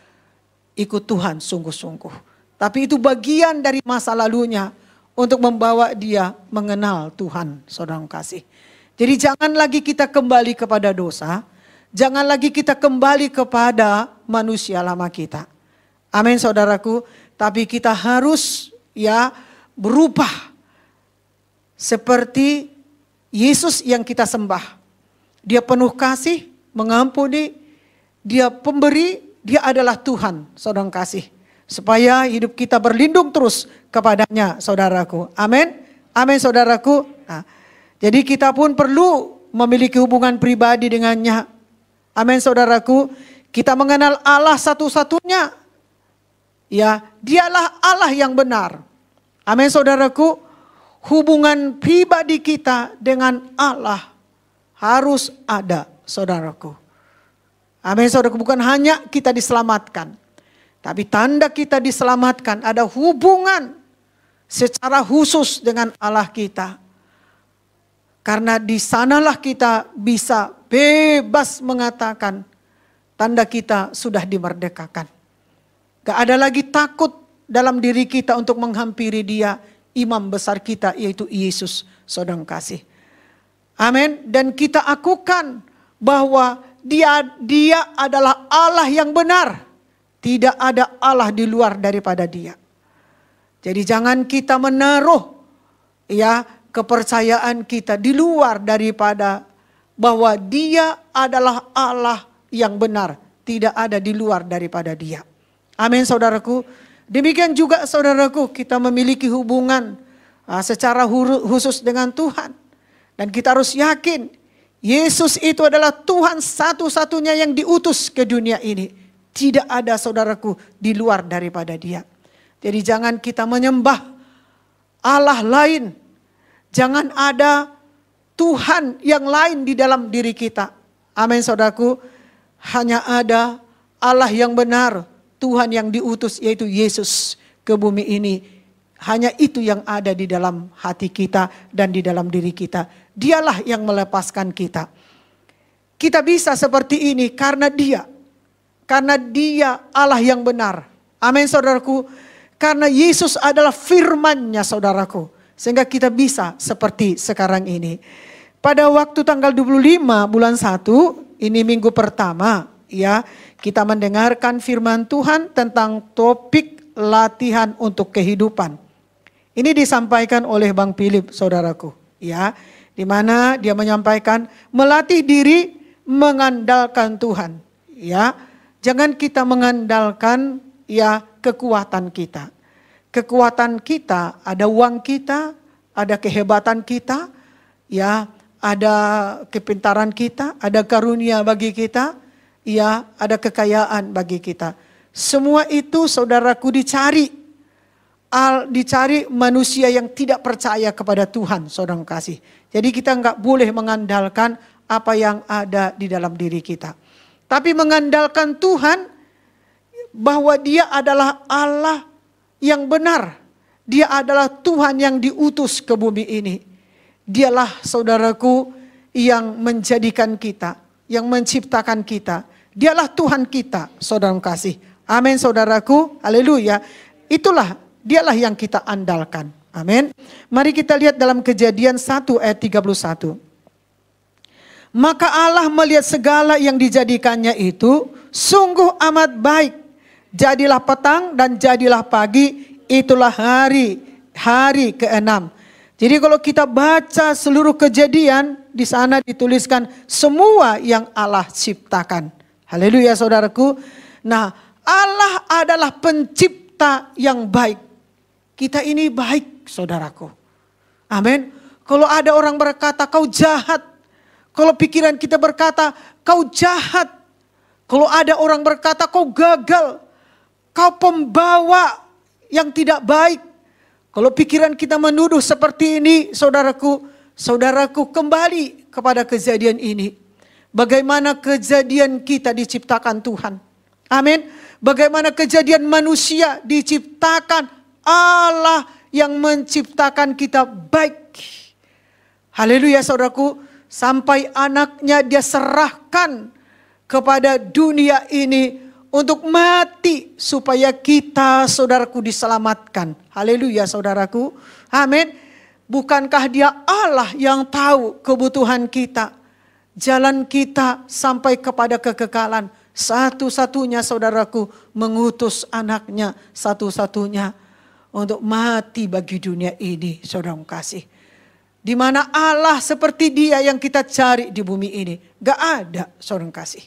ikut Tuhan sungguh-sungguh. Tapi itu bagian dari masa lalunya untuk membawa dia mengenal Tuhan, saudara kasih. Jadi jangan lagi kita kembali kepada dosa, jangan lagi kita kembali kepada manusia lama kita. Amin, saudaraku. Tapi kita harus ya berubah seperti Yesus yang kita sembah. Dia penuh kasih, mengampuni, dia pemberi, dia adalah Tuhan, saudara kasih. Supaya hidup kita berlindung terus kepadanya, saudaraku. Amin. Amin, saudaraku. Nah, jadi kita pun perlu memiliki hubungan pribadi dengannya. Amin, saudaraku. Kita mengenal Allah satu-satunya. Ya, dialah Allah yang benar. Amin, saudaraku. Hubungan pribadi kita dengan Allah harus ada, saudaraku. Amin, saudaraku. Bukan hanya kita diselamatkan, tapi tanda kita diselamatkan ada hubungan secara khusus dengan Allah kita. Karena di sanalah kita bisa bebas mengatakan tanda kita sudah dimerdekakan. Gak ada lagi takut dalam diri kita untuk menghampiri Dia, imam besar kita, yaitu Yesus, saudara kasih. Amin. Dan kita akukan bahwa Dia adalah Allah yang benar. Tidak ada Allah di luar daripada Dia. Jadi jangan kita menaruh ya kepercayaan kita di luar daripada bahwa Dia adalah Allah yang benar. Tidak ada di luar daripada Dia. Amin, saudaraku. Demikian juga saudaraku, kita memiliki hubungan secara khusus dengan Tuhan. Dan kita harus yakin Yesus itu adalah Tuhan satu-satunya yang diutus ke dunia ini. Tidak ada, saudaraku, di luar daripada Dia. Jadi jangan kita menyembah Allah lain. Jangan ada Tuhan yang lain di dalam diri kita. Amin, saudaraku. Hanya ada Allah yang benar, Tuhan yang diutus, yaitu Yesus ke bumi ini. Hanya itu yang ada di dalam hati kita dan di dalam diri kita. Dialah yang melepaskan kita. Kita bisa seperti ini karena Dia. Karena Dia Allah yang benar. Amin, saudaraku. Karena Yesus adalah firman-Nya, saudaraku. Sehingga kita bisa seperti sekarang ini. Pada waktu tanggal 25 bulan 1, ini minggu pertama, ya, kita mendengarkan firman Tuhan tentang topik latihan untuk kehidupan. Ini disampaikan oleh Bang Philip, saudaraku, ya, di mana dia menyampaikan melatih diri mengandalkan Tuhan, ya. Jangan kita mengandalkan ya kekuatan kita. Kekuatan kita, ada uang kita, ada kehebatan kita, ya, ada kepintaran kita, ada karunia bagi kita, ya, ada kekayaan bagi kita. Semua itu saudaraku dicari manusia yang tidak percaya kepada Tuhan, saudara kasih. Jadi kita nggak boleh mengandalkan apa yang ada di dalam diri kita. Tapi mengandalkan Tuhan bahwa Dia adalah Allah yang benar. Dia adalah Tuhan yang diutus ke bumi ini. Dialah saudaraku yang menjadikan kita, yang menciptakan kita. Dialah Tuhan kita, saudara kasih. Amin saudaraku, haleluya. Dialah yang kita andalkan. Amin. Mari kita lihat dalam Kejadian 1 ayat 31. Maka Allah melihat segala yang dijadikannya itu sungguh amat baik. Jadilah petang dan jadilah pagi, itulah hari ke-6. Jadi kalau kita baca seluruh Kejadian, di sana dituliskan semua yang Allah ciptakan. Haleluya saudaraku. Nah, Allah adalah pencipta yang baik. Kita ini baik saudaraku. Amin. Kalau ada orang berkata kau jahat. Kalau pikiran kita berkata kau jahat. Kalau ada orang berkata kau gagal. Kau pembawa yang tidak baik. Kalau pikiran kita menuduh seperti ini saudaraku kembali kepada kejadian ini. Bagaimana kejadian kita diciptakan Tuhan. Amin. Bagaimana kejadian manusia diciptakan Allah yang menciptakan kita baik. Haleluya saudaraku. Sampai anaknya Dia serahkan kepada dunia ini untuk mati supaya kita saudaraku diselamatkan. Haleluya saudaraku. Amin. Bukankah Dia Allah yang tahu kebutuhan kita. Jalan kita sampai kepada kekekalan. Satu-satunya saudaraku mengutus anaknya satu-satunya untuk mati bagi dunia ini, saudara kasih. Di mana Allah seperti Dia yang kita cari di bumi ini. Gak ada, saudara kasih.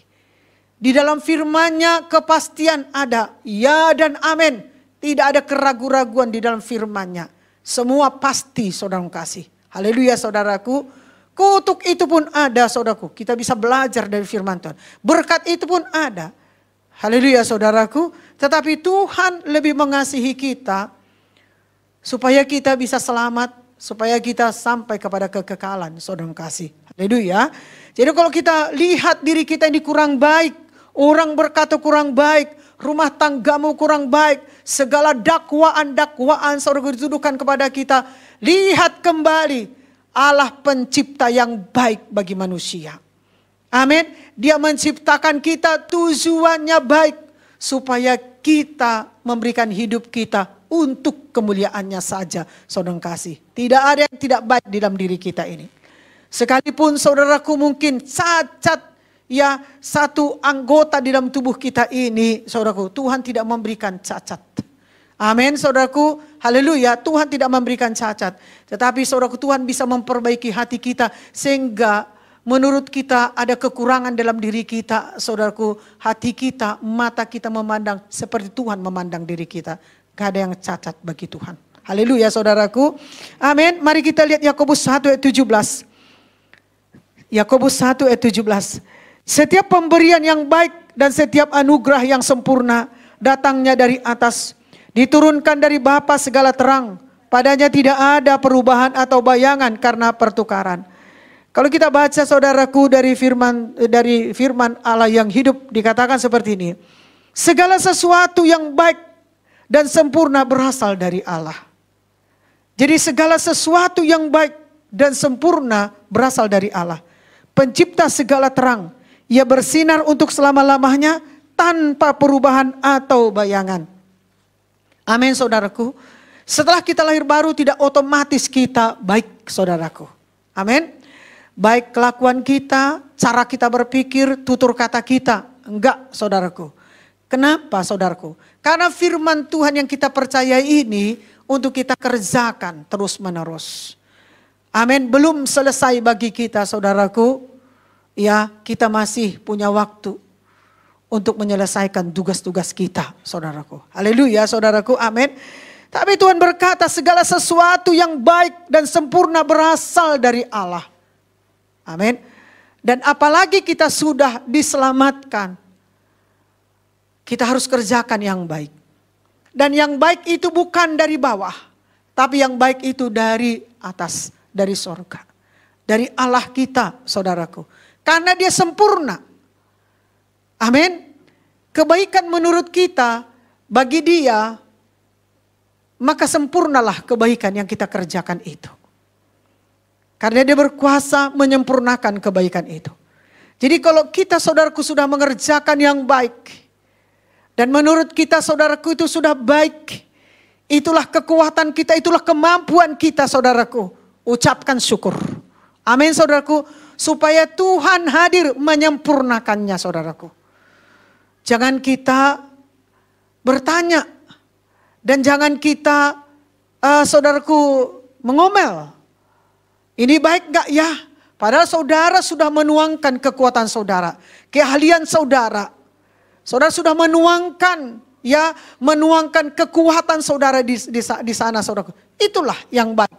Di dalam firman-Nya kepastian ada, ya dan amin. Tidak ada keraguan-raguan di dalam firman-Nya. Semua pasti, saudara kasih. Haleluya saudaraku. Kutuk itu pun ada saudaraku. Kita bisa belajar dari firman Tuhan. Berkat itu pun ada. Haleluya saudaraku. Tetapi Tuhan lebih mengasihi kita. Supaya kita bisa selamat. Supaya kita sampai kepada kekekalan. Saudara kasih. Haleluya. Jadi kalau kita lihat diri kita ini kurang baik. Orang berkata kurang baik. Rumah tanggamu kurang baik. Segala dakwaan saudara dituduhkan kepada kita. Lihat kembali. Allah pencipta yang baik bagi manusia. Amin. Dia menciptakan kita tujuannya baik. Supaya kita memberikan hidup kita untuk kemuliaannya saja. Saudara kasih. Tidak ada yang tidak baik di dalam diri kita ini. Sekalipun saudaraku mungkin cacat. Ya satu anggota di dalam tubuh kita ini. Saudaraku Tuhan tidak memberikan cacat. Amin saudaraku, haleluya, Tuhan tidak memberikan cacat. Tetapi saudaraku Tuhan bisa memperbaiki hati kita. Sehingga menurut kita ada kekurangan dalam diri kita. Saudaraku, hati kita, mata kita memandang seperti Tuhan memandang diri kita. Gak ada yang cacat bagi Tuhan. Haleluya saudaraku. Amin, mari kita lihat Yakobus 1 ayat 17. Yakobus 1 ayat 17. Setiap pemberian yang baik dan setiap anugerah yang sempurna datangnya dari atas. Diturunkan dari Bapa segala terang. Padanya tidak ada perubahan atau bayangan karena pertukaran. Kalau kita baca saudaraku dari firman Allah yang hidup dikatakan seperti ini. Segala sesuatu yang baik dan sempurna berasal dari Allah. Jadi segala sesuatu yang baik dan sempurna berasal dari Allah. Pencipta segala terang. Ia bersinar untuk selama-lamanya tanpa perubahan atau bayangan. Amin saudaraku. Setelah kita lahir baru tidak otomatis kita baik saudaraku. Amin. Baik kelakuan kita, cara kita berpikir, tutur kata kita. Enggak saudaraku. Kenapa saudaraku? Karena firman Tuhan yang kita percaya ini untuk kita kerjakan terus menerus. Amin. Belum selesai bagi kita saudaraku. Ya kita masih punya waktu untuk menyelesaikan tugas-tugas kita, saudaraku. Haleluya, saudaraku, amin. Tapi Tuhan berkata segala sesuatu yang baik dan sempurna berasal dari Allah. Amin. Dan apalagi kita sudah diselamatkan, kita harus kerjakan yang baik. Dan yang baik itu bukan dari bawah, tapi yang baik itu dari atas, dari sorga. Dari Allah kita, saudaraku. Karena dia sempurna. Amin. Kebaikan menurut kita, bagi dia, maka sempurnalah kebaikan yang kita kerjakan itu. Karena dia berkuasa menyempurnakan kebaikan itu. Jadi kalau kita, saudaraku, sudah mengerjakan yang baik, dan menurut kita, saudaraku, itu sudah baik, itulah kekuatan kita, itulah kemampuan kita, saudaraku. Ucapkan syukur. Amin, saudaraku. Supaya Tuhan hadir menyempurnakannya, saudaraku. Jangan kita bertanya. Dan jangan kita, saudaraku, mengomel. Ini baik gak ya? Padahal saudara sudah menuangkan kekuatan saudara. Keahlian saudara. Saudara sudah menuangkan, ya, menuangkan kekuatan saudara di sana, saudaraku. Itulah yang baik.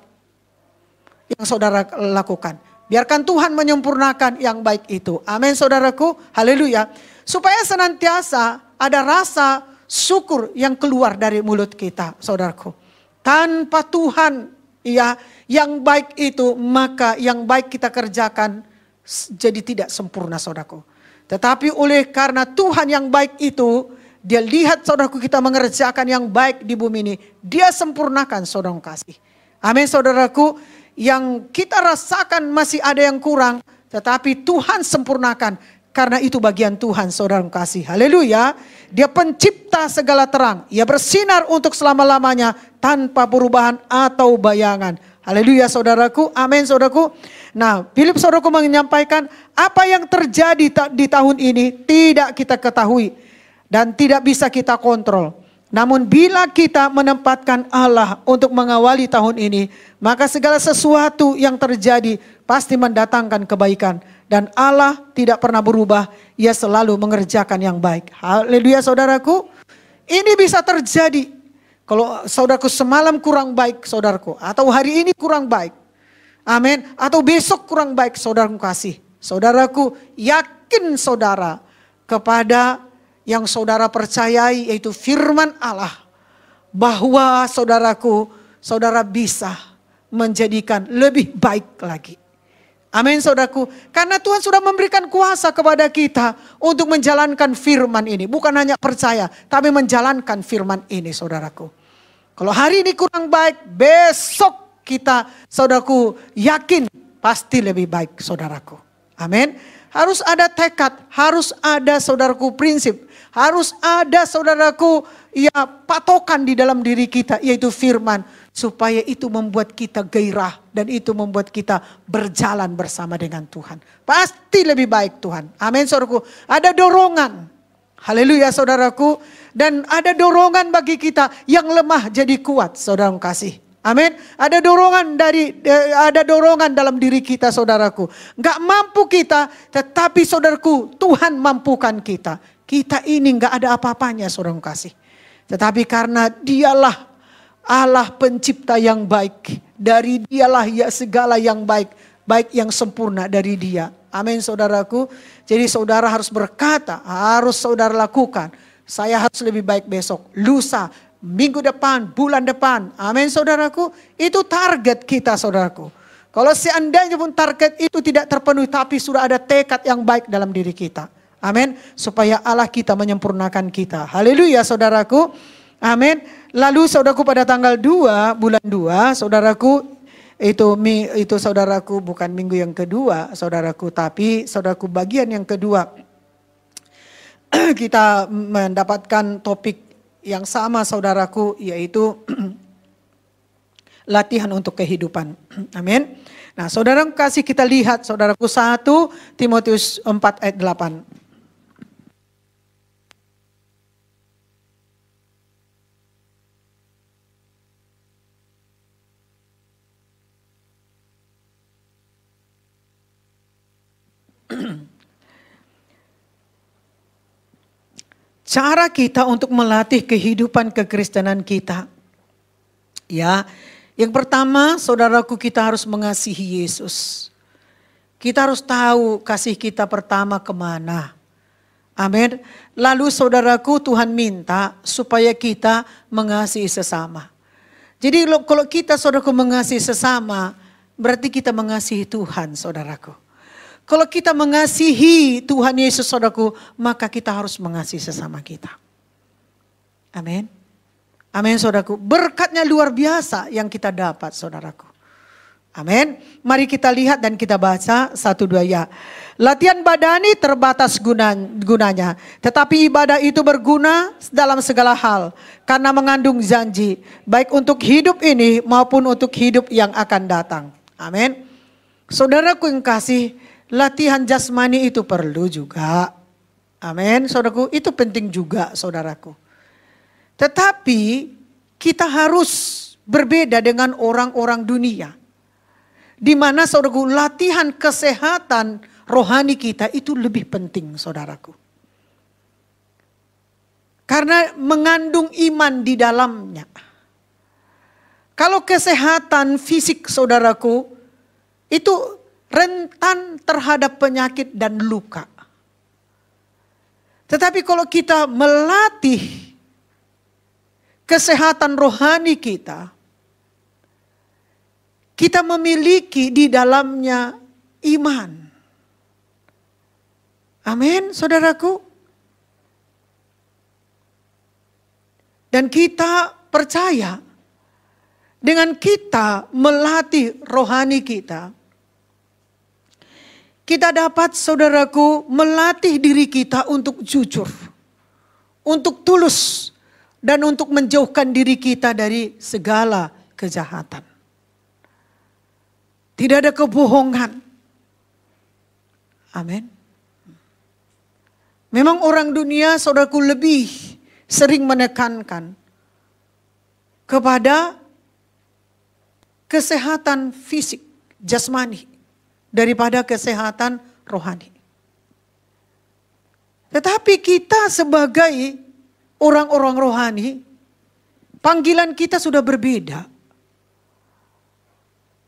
Yang saudara lakukan. Biarkan Tuhan menyempurnakan yang baik itu. Amin, saudaraku. Haleluya. Supaya senantiasa ada rasa syukur yang keluar dari mulut kita, saudaraku. Tanpa Tuhan, ya, yang baik itu, maka yang baik kita kerjakan jadi tidak sempurna, saudaraku. Tetapi oleh karena Tuhan yang baik itu, dia lihat, saudaraku, kita mengerjakan yang baik di bumi ini, dia sempurnakan, saudara kasih. Amin, saudaraku. Yang kita rasakan masih ada yang kurang, tetapi Tuhan sempurnakan. Karena itu bagian Tuhan, saudara kasih. Haleluya. Dia pencipta segala terang. Ia bersinar untuk selama-lamanya tanpa perubahan atau bayangan. Haleluya, saudaraku. Amin, saudaraku. Nah, Philip, saudaraku, menyampaikan apa yang terjadi di tahun ini tidak kita ketahui dan tidak bisa kita kontrol. Namun bila kita menempatkan Allah untuk mengawali tahun ini, maka segala sesuatu yang terjadi pasti mendatangkan kebaikan. Dan Allah tidak pernah berubah, ia selalu mengerjakan yang baik. Haleluya, saudaraku. Ini bisa terjadi. Kalau saudaraku semalam kurang baik, saudaraku. Atau hari ini kurang baik. Amin. Atau besok kurang baik, saudaraku kasih. Saudaraku, yakin saudara kepada yang saudara percayai, yaitu firman Allah. Bahwa saudaraku, saudara bisa menjadikan lebih baik lagi. Amin, saudaraku. Karena Tuhan sudah memberikan kuasa kepada kita untuk menjalankan firman ini. Bukan hanya percaya, tapi menjalankan firman ini, saudaraku. Kalau hari ini kurang baik, besok kita, saudaraku, yakin pasti lebih baik, saudaraku. Amin. Harus ada tekad, harus ada, saudaraku, prinsip. Harus ada, saudaraku, ya, patokan di dalam diri kita, yaitu firman. Supaya itu membuat kita gairah dan itu membuat kita berjalan bersama dengan Tuhan. Pasti lebih baik, Tuhan. Amin, saudaraku. Ada dorongan. Haleluya, saudaraku. Dan ada dorongan bagi kita yang lemah jadi kuat, saudara kasih. Amin. Ada dorongan dalam diri kita, saudaraku. Gak mampu kita, tetapi saudaraku, Tuhan mampukan kita. Kita ini gak ada apa-apanya, saudara kasih. Tetapi karena dialah Allah pencipta yang baik. Dari dialah ya segala yang baik. Baik yang sempurna dari dia. Amin, saudaraku. Jadi saudara harus berkata, harus saudara lakukan. Saya harus lebih baik besok, lusa, minggu depan, bulan depan. Amin, saudaraku. Itu target kita, saudaraku. Kalau seandainya pun target itu tidak terpenuhi, tapi sudah ada tekad yang baik dalam diri kita. Amin. Supaya Allah kita menyempurnakan kita. Haleluya, saudaraku. Amin. Lalu saudaraku pada tanggal 2 bulan 2, saudaraku itu saudaraku bukan minggu yang kedua, saudaraku, tapi saudaraku bagian yang kedua. Kita mendapatkan topik yang sama, saudaraku, yaitu latihan untuk kehidupan. Amin. Nah, saudara kasih kita lihat, saudaraku, 1 Timotius 4 ayat 8. cara kita untuk melatih kehidupan kekristenan kita. Ya, yang pertama saudaraku, kita harus mengasihi Yesus. Kita harus tahu kasih kita pertama kemana. Amin. Lalu saudaraku, Tuhan minta supaya kita mengasihi sesama. Jadi kalau kita saudaraku mengasihi sesama, berarti kita mengasihi Tuhan saudaraku. Kalau kita mengasihi Tuhan Yesus saudaraku, maka kita harus mengasihi sesama kita. Amin. Amin saudaraku. Berkatnya luar biasa yang kita dapat saudaraku. Amin. Mari kita lihat dan kita baca 1-2 ya. Latihan badani terbatas gunanya. Tetapi ibadah itu berguna dalam segala hal. Karena mengandung janji. Baik untuk hidup ini maupun untuk hidup yang akan datang. Amin. Saudaraku yang kasih, latihan jasmani itu perlu juga. Amin. Saudaraku, itu penting juga saudaraku. Tetapi kita harus berbeda dengan orang-orang dunia. Di mana saudaraku, latihan kesehatan rohani kita itu lebih penting saudaraku. Karena mengandung iman di dalamnya. Kalau kesehatan fisik saudaraku itu rentan terhadap penyakit dan luka. Tetapi kalau kita melatih kesehatan rohani kita, kita memiliki di dalamnya iman. Amin, saudaraku. Dan kita percaya dengan kita melatih rohani kita, kita dapat saudaraku melatih diri kita untuk jujur, untuk tulus, dan untuk menjauhkan diri kita dari segala kejahatan. Tidak ada kebohongan. Amin. Memang orang dunia saudaraku lebih sering menekankan kepada kesehatan fisik, jasmani, daripada kesehatan rohani. Tetapi kita sebagai orang-orang rohani, panggilan kita sudah berbeda.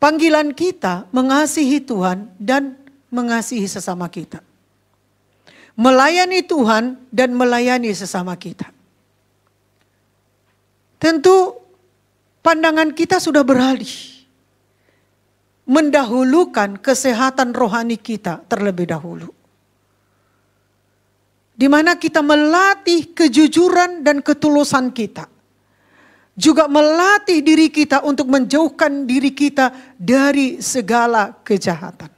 Panggilan kita mengasihi Tuhan dan mengasihi sesama kita. Melayani Tuhan dan melayani sesama kita. Tentu pandangan kita sudah beralih. Mendahulukan kesehatan rohani kita terlebih dahulu. Di mana kita melatih kejujuran dan ketulusan kita. Juga melatih diri kita untuk menjauhkan diri kita dari segala kejahatan.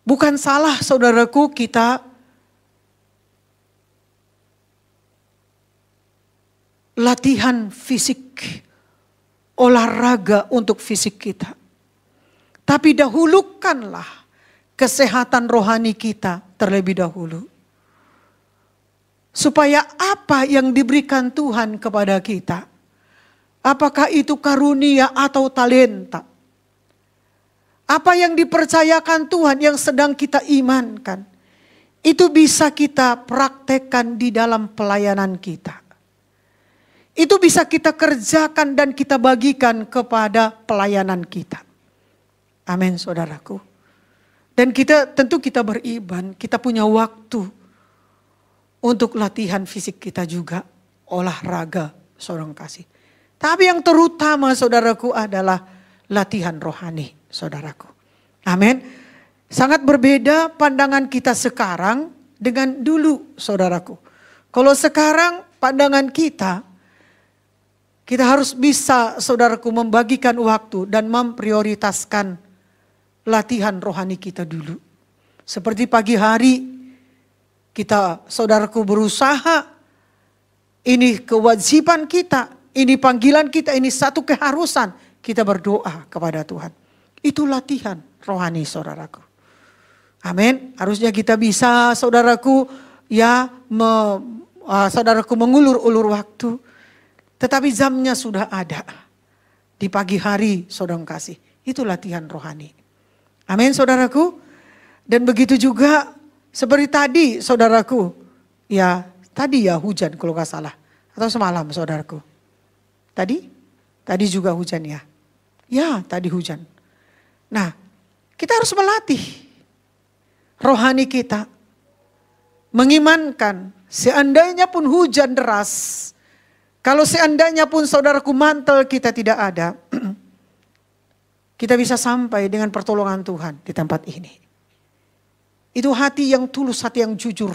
Bukan salah saudaraku kita latihan fisik, olahraga untuk fisik kita. Tapi dahulukanlah kesehatan rohani kita terlebih dahulu. Supaya apa yang diberikan Tuhan kepada kita, apakah itu karunia atau talenta, apa yang dipercayakan Tuhan yang sedang kita imankan, itu bisa kita praktekkan di dalam pelayanan kita. Itu bisa kita kerjakan dan kita bagikan kepada pelayanan kita. Amin saudaraku. Dan tentu kita beriman, kita punya waktu untuk latihan fisik kita juga, olahraga seorang kasih. Tapi yang terutama saudaraku adalah latihan rohani saudaraku. Amin. Sangat berbeda pandangan kita sekarang dengan dulu saudaraku. Kalau sekarang pandangan kita harus bisa saudaraku membagikan waktu dan memprioritaskan latihan rohani kita dulu. Seperti pagi hari kita saudaraku berusaha, ini kewajiban kita, ini panggilan kita, ini satu keharusan kita berdoa kepada Tuhan. Itu latihan rohani saudaraku. Amin. Harusnya kita bisa saudaraku saudaraku mengulur-ulur waktu. Tetapi jamnya sudah ada. Di pagi hari saudara kasih. Itu latihan rohani. Amin saudaraku. Dan begitu juga Seperti tadi saudaraku, ya tadi ya hujan kalau gak salah. Atau semalam saudaraku. Tadi juga hujan ya. Ya tadi hujan. Nah kita harus melatih rohani kita. Mengimankan seandainya pun hujan deras. Kalau seandainya pun saudaraku mantel kita tidak ada. Kita bisa sampai dengan pertolongan Tuhan di tempat ini. Itu hati yang tulus, hati yang jujur.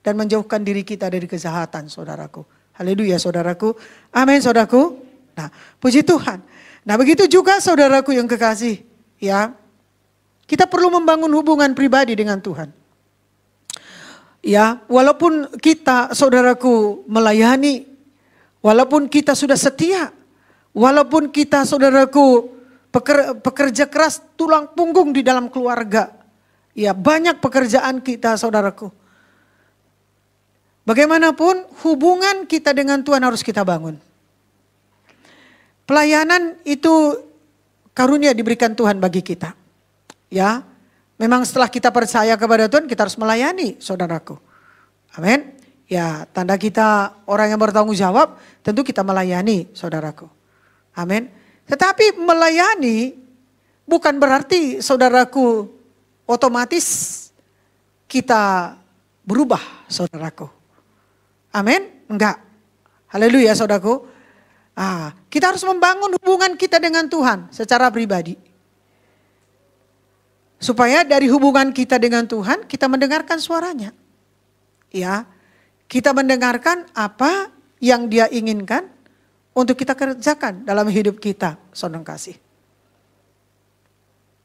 Dan menjauhkan diri kita dari kejahatan saudaraku. Haleluya saudaraku. Amin saudaraku. Nah puji Tuhan. Nah begitu juga saudaraku yang kekasih. Ya, kita perlu membangun hubungan pribadi dengan Tuhan. Ya, walaupun kita saudaraku melayani. Walaupun kita sudah setia. Walaupun kita saudaraku pekerja keras tulang punggung di dalam keluarga. Ya banyak pekerjaan kita saudaraku. Bagaimanapun hubungan kita dengan Tuhan harus kita bangun. Pelayanan itu karunia diberikan Tuhan bagi kita. Ya, memang setelah kita percaya kepada Tuhan kita harus melayani saudaraku. Amin. Ya, tanda kita orang yang bertanggung jawab tentu kita melayani saudaraku. Amin. Tetapi melayani bukan berarti saudaraku otomatis kita berubah saudaraku. Amin? Enggak. Haleluya saudaraku. Kita harus membangun hubungan kita dengan Tuhan secara pribadi. Supaya dari hubungan kita dengan Tuhan kita mendengarkan suaranya. Ya, kita mendengarkan apa yang Dia inginkan untuk kita kerjakan dalam hidup kita, saudara kasih.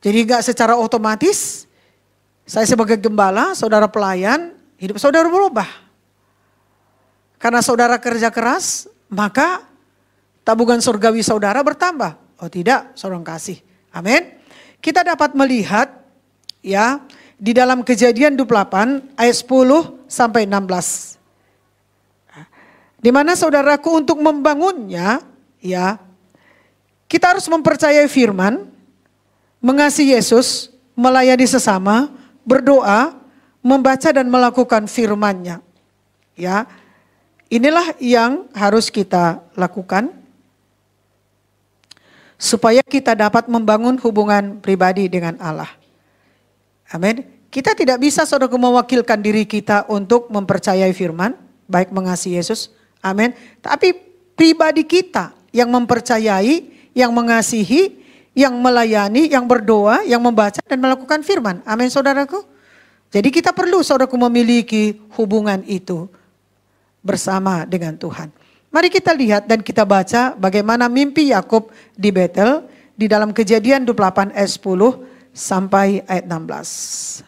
Jadi enggak secara otomatis saya sebagai gembala, saudara pelayan, hidup saudara berubah. Karena saudara kerja keras, maka tabungan surgawi saudara bertambah. Oh tidak, saudara kasih. Amin. Kita dapat melihat ya di dalam Kejadian 28 ayat 10 sampai 16. Di mana saudaraku untuk membangunnya ya kita harus mempercayai firman, mengasihi Yesus, melayani sesama, berdoa, membaca dan melakukan firman-Nya. Ya. Inilah yang harus kita lakukan supaya kita dapat membangun hubungan pribadi dengan Allah. Amin. Kita tidak bisa saudara mewakilkan diri kita untuk mempercayai firman, baik mengasihi Yesus. Amin. Tapi pribadi kita yang mempercayai, yang mengasihi, yang melayani, yang berdoa, yang membaca dan melakukan firman. Amin saudaraku. Jadi kita perlu saudaraku memiliki hubungan itu bersama dengan Tuhan. Mari kita lihat dan kita baca bagaimana mimpi Yakub di Betel di dalam Kejadian 28 ayat 10 sampai ayat 16.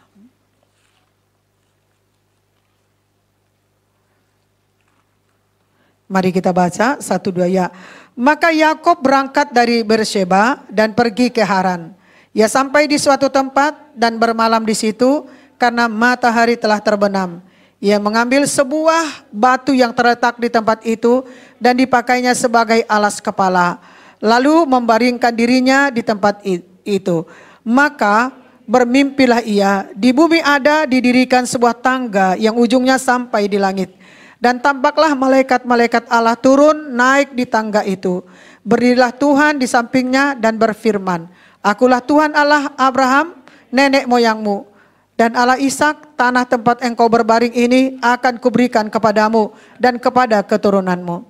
Mari kita baca 1-2 ya. Maka Yakub berangkat dari Beersheba dan pergi ke Haran. Ia sampai di suatu tempat dan bermalam di situ karena matahari telah terbenam. Ia mengambil sebuah batu yang terletak di tempat itu dan dipakainya sebagai alas kepala. Lalu membaringkan dirinya di tempat itu. Maka bermimpilah ia, di bumi ada didirikan sebuah tangga yang ujungnya sampai di langit. Dan tampaklah malaikat-malaikat Allah turun naik di tangga itu. Berdirilah Tuhan di sampingnya dan berfirman, Akulah Tuhan Allah Abraham, nenek moyangmu. Dan Allah Ishak, tanah tempat engkau berbaring ini akan kuberikan kepadamu dan kepada keturunanmu.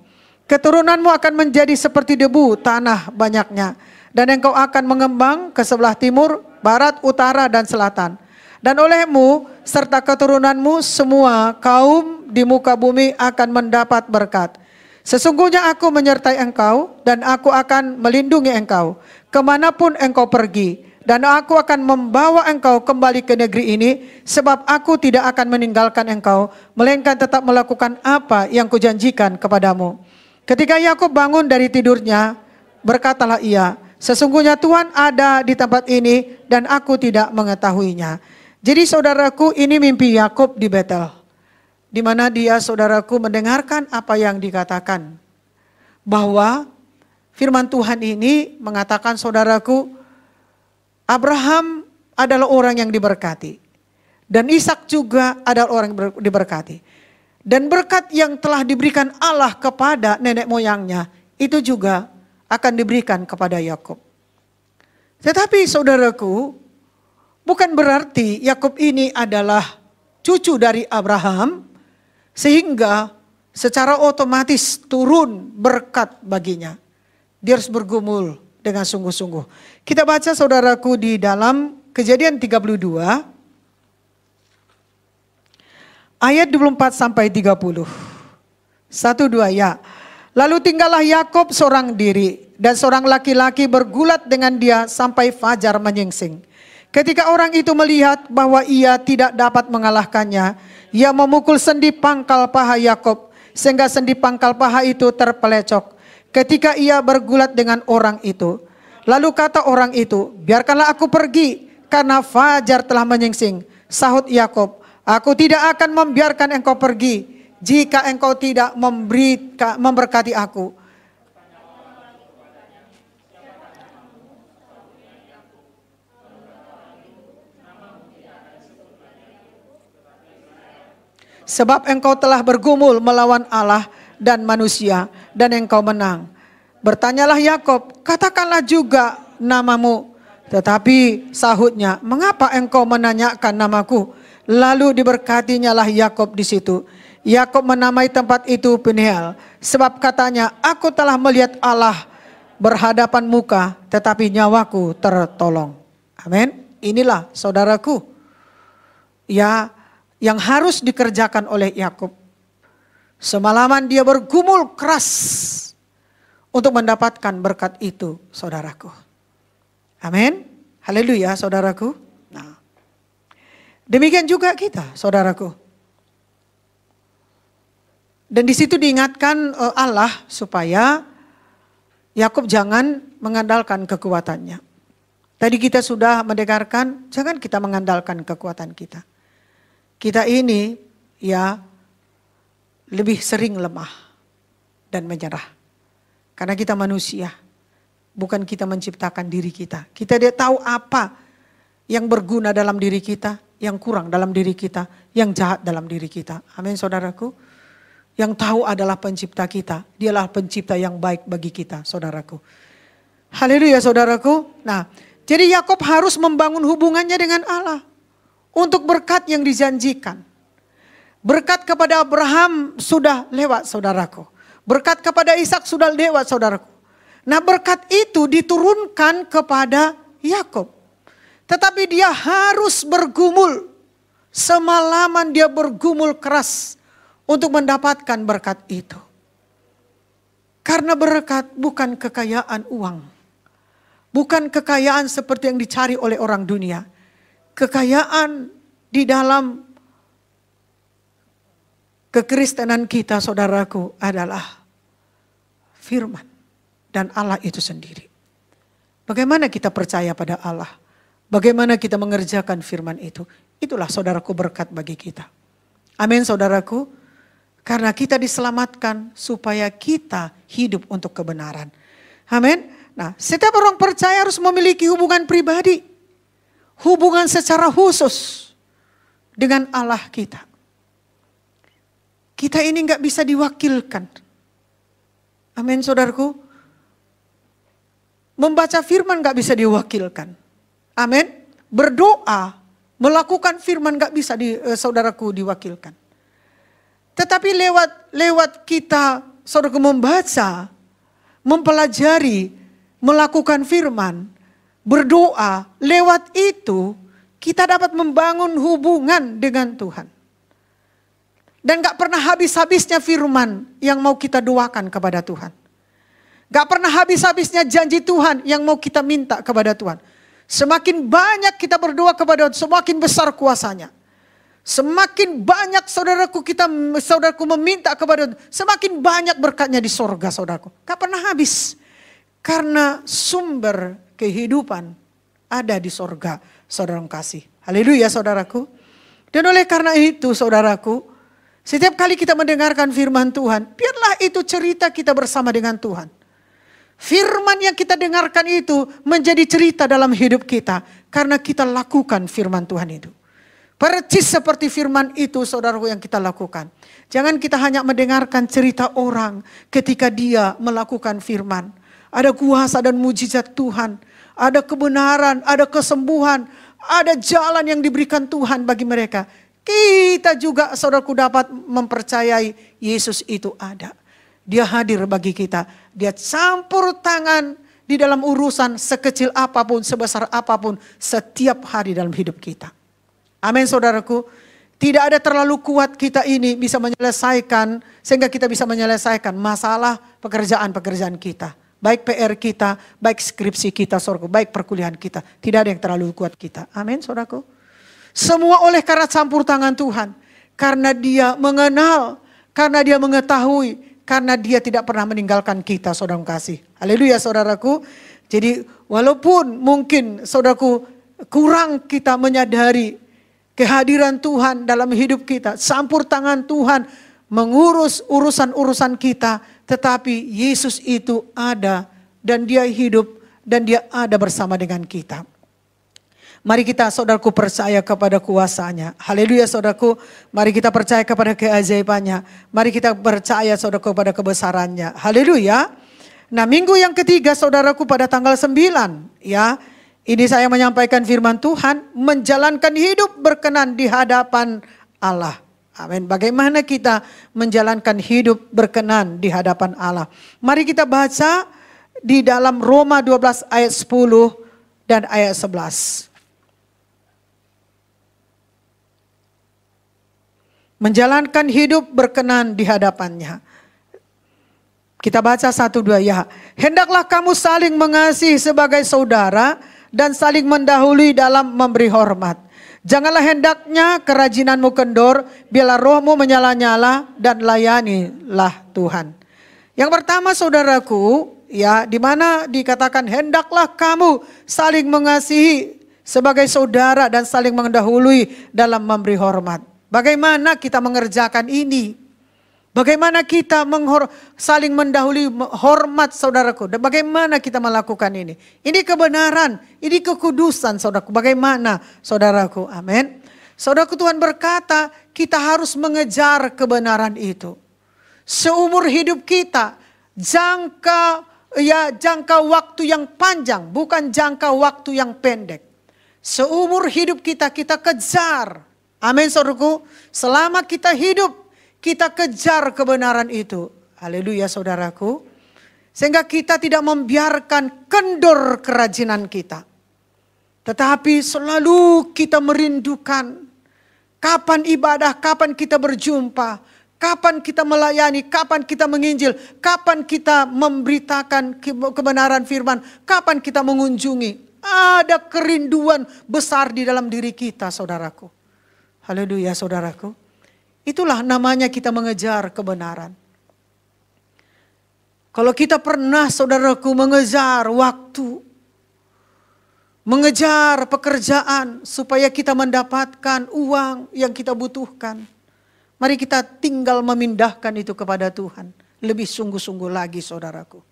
Keturunanmu akan menjadi seperti debu tanah banyaknya. Dan engkau akan mengembang ke sebelah timur, barat, utara, dan selatan. Dan olehmu serta keturunanmu semua kaum di muka bumi akan mendapat berkat. Sesungguhnya aku menyertai engkau dan aku akan melindungi engkau kemanapun engkau pergi. Dan aku akan membawa engkau kembali ke negeri ini sebab aku tidak akan meninggalkan engkau melainkan tetap melakukan apa yang kujanjikan kepadamu. Ketika Yakub bangun dari tidurnya, berkatalah ia, sesungguhnya Tuhan ada di tempat ini dan aku tidak mengetahuinya. Jadi saudaraku, ini mimpi Yakub di Betel. Di mana dia saudaraku mendengarkan apa yang dikatakan. Bahwa firman Tuhan ini mengatakan saudaraku, Abraham adalah orang yang diberkati. Dan Ishak juga adalah orang yang diberkati. Dan berkat yang telah diberikan Allah kepada nenek moyangnya itu juga akan diberikan kepada Yakub. Tetapi saudaraku, bukan berarti Yakub ini adalah cucu dari Abraham sehingga secara otomatis turun berkat baginya. Dia harus bergumul dengan sungguh-sungguh. Kita baca saudaraku di dalam Kejadian 32 ayat 24 sampai 30. 1, 2 ya. Lalu tinggallah Yakub seorang diri dan seorang laki-laki bergulat dengan dia sampai fajar menyingsing. Ketika orang itu melihat bahwa ia tidak dapat mengalahkannya, ia memukul sendi pangkal paha Yakub sehingga sendi pangkal paha itu terpelecok. Ketika ia bergulat dengan orang itu, lalu kata orang itu, biarkanlah aku pergi karena fajar telah menyingsing. Sahut Yakub, aku tidak akan membiarkan engkau pergi jika engkau tidak memberkati aku. Sebab engkau telah bergumul melawan Allah dan manusia dan engkau menang. Bertanyalah Yakub, katakanlah juga namamu. Tetapi sahutnya, mengapa engkau menanyakan namaku? Lalu diberkatinya lah Yakub di situ. Yakub menamai tempat itu Peniel, sebab katanya, aku telah melihat Allah berhadapan muka, tetapi nyawaku tertolong. Amin. Inilah saudaraku, ya, yang harus dikerjakan oleh Yakub. Semalaman dia bergumul keras untuk mendapatkan berkat itu, saudaraku. Amin. Haleluya, saudaraku. Nah, demikian juga kita, saudaraku. Dan di situ diingatkan Allah supaya Yakub jangan mengandalkan kekuatannya. Tadi kita sudah mendengarkan, jangan kita mengandalkan kekuatan kita. Kita ini ya lebih sering lemah dan menyerah. Karena kita manusia, bukan kita menciptakan diri kita. Kita tidak tahu apa yang berguna dalam diri kita, yang kurang dalam diri kita, yang jahat dalam diri kita. Amin, saudaraku. Yang tahu adalah pencipta kita. Dialah pencipta yang baik bagi kita, saudaraku. Haleluya, saudaraku. Nah, jadi Yakub harus membangun hubungannya dengan Allah. Untuk berkat yang dijanjikan. Berkat kepada Abraham sudah lewat, saudaraku. Berkat kepada Ishak sudah lewat, saudaraku. Nah, berkat itu diturunkan kepada Yakub. Tetapi dia harus bergumul. Semalaman dia bergumul keras untuk mendapatkan berkat itu. Karena berkat bukan kekayaan uang. Bukan kekayaan seperti yang dicari oleh orang dunia. Kekayaan di dalam kekristenan kita, saudaraku, adalah firman dan Allah itu sendiri. Bagaimana kita percaya pada Allah? Bagaimana kita mengerjakan firman itu? Itulah, saudaraku, berkat bagi kita. Amin, saudaraku. Karena kita diselamatkan supaya kita hidup untuk kebenaran. Amin. Nah, setiap orang percaya harus memiliki hubungan pribadi. Hubungan secara khusus dengan Allah kita. Kita ini gak bisa diwakilkan. Amin, saudaraku. Membaca firman gak bisa diwakilkan. Amin. Berdoa, melakukan firman gak bisa saudaraku diwakilkan. Tetapi lewat kita, saudaraku, membaca, mempelajari, melakukan firman, berdoa, lewat itu kita dapat membangun hubungan dengan Tuhan. Dan gak pernah habis-habisnya firman yang mau kita doakan kepada Tuhan. Gak pernah habis-habisnya janji Tuhan yang mau kita minta kepada Tuhan. Semakin banyak kita berdoa kepada Tuhan, semakin besar kuasanya. Semakin banyak saudaraku meminta kepada Tuhan, semakin banyak berkatnya di sorga, saudaraku. Gak pernah habis. Karena sumber kehidupan ada di sorga, saudara kasih. Haleluya, saudaraku. Dan oleh karena itu, saudaraku, setiap kali kita mendengarkan firman Tuhan, biarlah itu cerita kita bersama dengan Tuhan. Firman yang kita dengarkan itu menjadi cerita dalam hidup kita. Karena kita lakukan firman Tuhan itu. Percis seperti firman itu saudaraku yang kita lakukan. Jangan kita hanya mendengarkan cerita orang ketika dia melakukan firman. Ada kuasa dan mujizat Tuhan. Ada kebenaran, ada kesembuhan. Ada jalan yang diberikan Tuhan bagi mereka. Kita juga saudaraku dapat mempercayai Yesus itu ada. Dia hadir bagi kita. Dia campur tangan di dalam urusan sekecil apapun, sebesar apapun. Setiap hari dalam hidup kita. Amin saudaraku. Tidak ada terlalu kuat kita ini bisa menyelesaikan. Sehingga kita bisa menyelesaikan masalah pekerjaan-pekerjaan kita. Baik PR kita, baik skripsi kita saudaraku, baik perkuliahan kita. Tidak ada yang terlalu kuat kita. Amin saudaraku. Semua oleh karena campur tangan Tuhan. Karena dia mengenal, karena dia mengetahui. Karena dia tidak pernah meninggalkan kita saudara kasih. Haleluya saudaraku. Jadi walaupun mungkin saudaraku kurang kita menyadari kehadiran Tuhan dalam hidup kita. Campur tangan Tuhan mengurus urusan-urusan kita. Tetapi Yesus itu ada dan dia hidup dan dia ada bersama dengan kita. Mari kita saudaraku percaya kepada kuasanya. Haleluya saudaraku. Mari kita percaya kepada keajaibannya. Mari kita percaya saudaraku kepada kebesarannya. Haleluya. Nah minggu yang ketiga saudaraku pada tanggal 9 ya. Ini saya menyampaikan firman Tuhan, menjalankan hidup berkenan di hadapan Allah. Amin. Bagaimana kita menjalankan hidup berkenan di hadapan Allah? Mari kita baca di dalam Roma 12 ayat 10 dan ayat 11. Menjalankan hidup berkenan di hadapannya. Kita baca 1-2 ya. Hendaklah kamu saling mengasihi sebagai saudara dan saling mendahului dalam memberi hormat. Janganlah hendaknya kerajinanmu kendor, biarlah rohmu menyala-nyala dan layanilah Tuhan. Yang pertama saudaraku, ya, di mana dikatakan hendaklah kamu saling mengasihi sebagai saudara dan saling mendahului dalam memberi hormat. Bagaimana kita mengerjakan ini? Bagaimana kita saling mendahului hormat saudaraku. Dan bagaimana kita melakukan ini. Ini kebenaran, ini kekudusan saudaraku. Bagaimana saudaraku, amin. Saudaraku Tuhan berkata kita harus mengejar kebenaran itu. Seumur hidup kita jangka waktu yang panjang. Bukan jangka waktu yang pendek. Seumur hidup kita kejar. Amin saudaraku. Selama kita hidup. Kita kejar kebenaran itu. Haleluya saudaraku. Sehingga kita tidak membiarkan kendor kerajinan kita. Tetapi selalu kita merindukan. Kapan ibadah, kapan kita berjumpa. Kapan kita melayani, kapan kita menginjil. Kapan kita memberitakan kebenaran firman. Kapan kita mengunjungi. Ada kerinduan besar di dalam diri kita saudaraku. Haleluya saudaraku. Itulah namanya kita mengejar kebenaran. Kalau kita pernah saudaraku mengejar waktu. Mengejar pekerjaan supaya kita mendapatkan uang yang kita butuhkan. Mari kita tinggal memindahkan itu kepada Tuhan. Lebih sungguh-sungguh lagi saudaraku.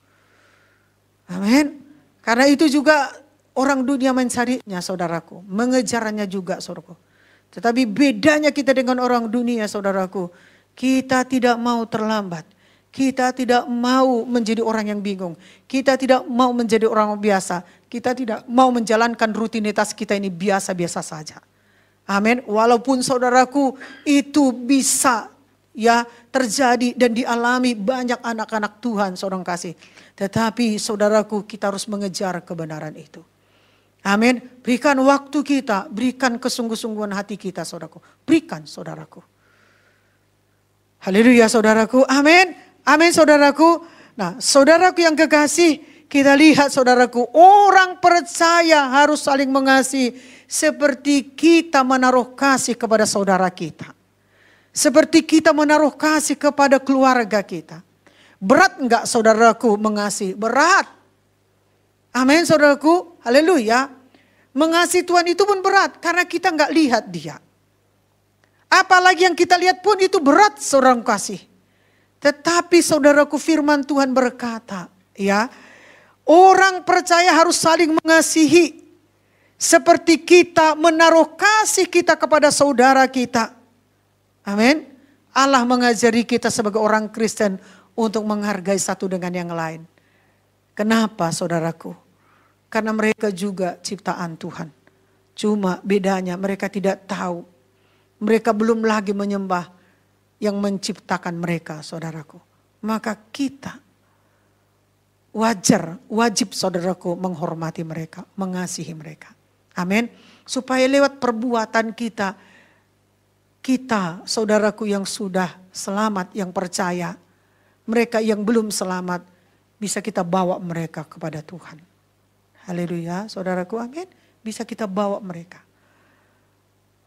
Amin. Karena itu juga orang dunia mencarinya saudaraku. Mengejarnya juga saudaraku. Tetapi bedanya kita dengan orang dunia saudaraku. Kita tidak mau terlambat. Kita tidak mau menjadi orang yang bingung. Kita tidak mau menjadi orang biasa. Kita tidak mau menjalankan rutinitas kita ini biasa-biasa saja. Amin. Walaupun saudaraku itu bisa ya terjadi dan dialami banyak anak-anak Tuhan saudara kasih. Tetapi saudaraku kita harus mengejar kebenaran itu. Amin. Berikan waktu kita, berikan kesungguh-sungguhan hati kita saudaraku. Berikan saudaraku. Haleluya saudaraku. Amin. Amin saudaraku. Nah saudaraku yang kekasih, kita lihat saudaraku, orang percaya harus saling mengasihi seperti kita menaruh kasih kepada saudara kita. Seperti kita menaruh kasih kepada keluarga kita. Berat enggak saudaraku mengasihi? Berat. Amin saudaraku. Haleluya. Mengasihi Tuhan itu pun berat karena kita enggak lihat dia. Apalagi yang kita lihat pun itu berat saudara kasih. Tetapi saudaraku firman Tuhan berkata, ya, orang percaya harus saling mengasihi Seperti kita menaruh kasih kita kepada saudara kita. Amin. Allah mengajari kita sebagai orang Kristen untuk menghargai satu dengan yang lain. Kenapa saudaraku? Karena mereka juga ciptaan Tuhan. Cuma bedanya mereka tidak tahu. Mereka belum lagi menyembah yang menciptakan mereka, saudaraku. Maka kita wajib saudaraku menghormati mereka, mengasihi mereka. Amin. Supaya lewat perbuatan kita saudaraku yang sudah selamat, yang percaya, mereka yang belum selamat, bisa kita bawa mereka kepada Tuhan. Haleluya, saudaraku, amin. Bisa kita bawa mereka.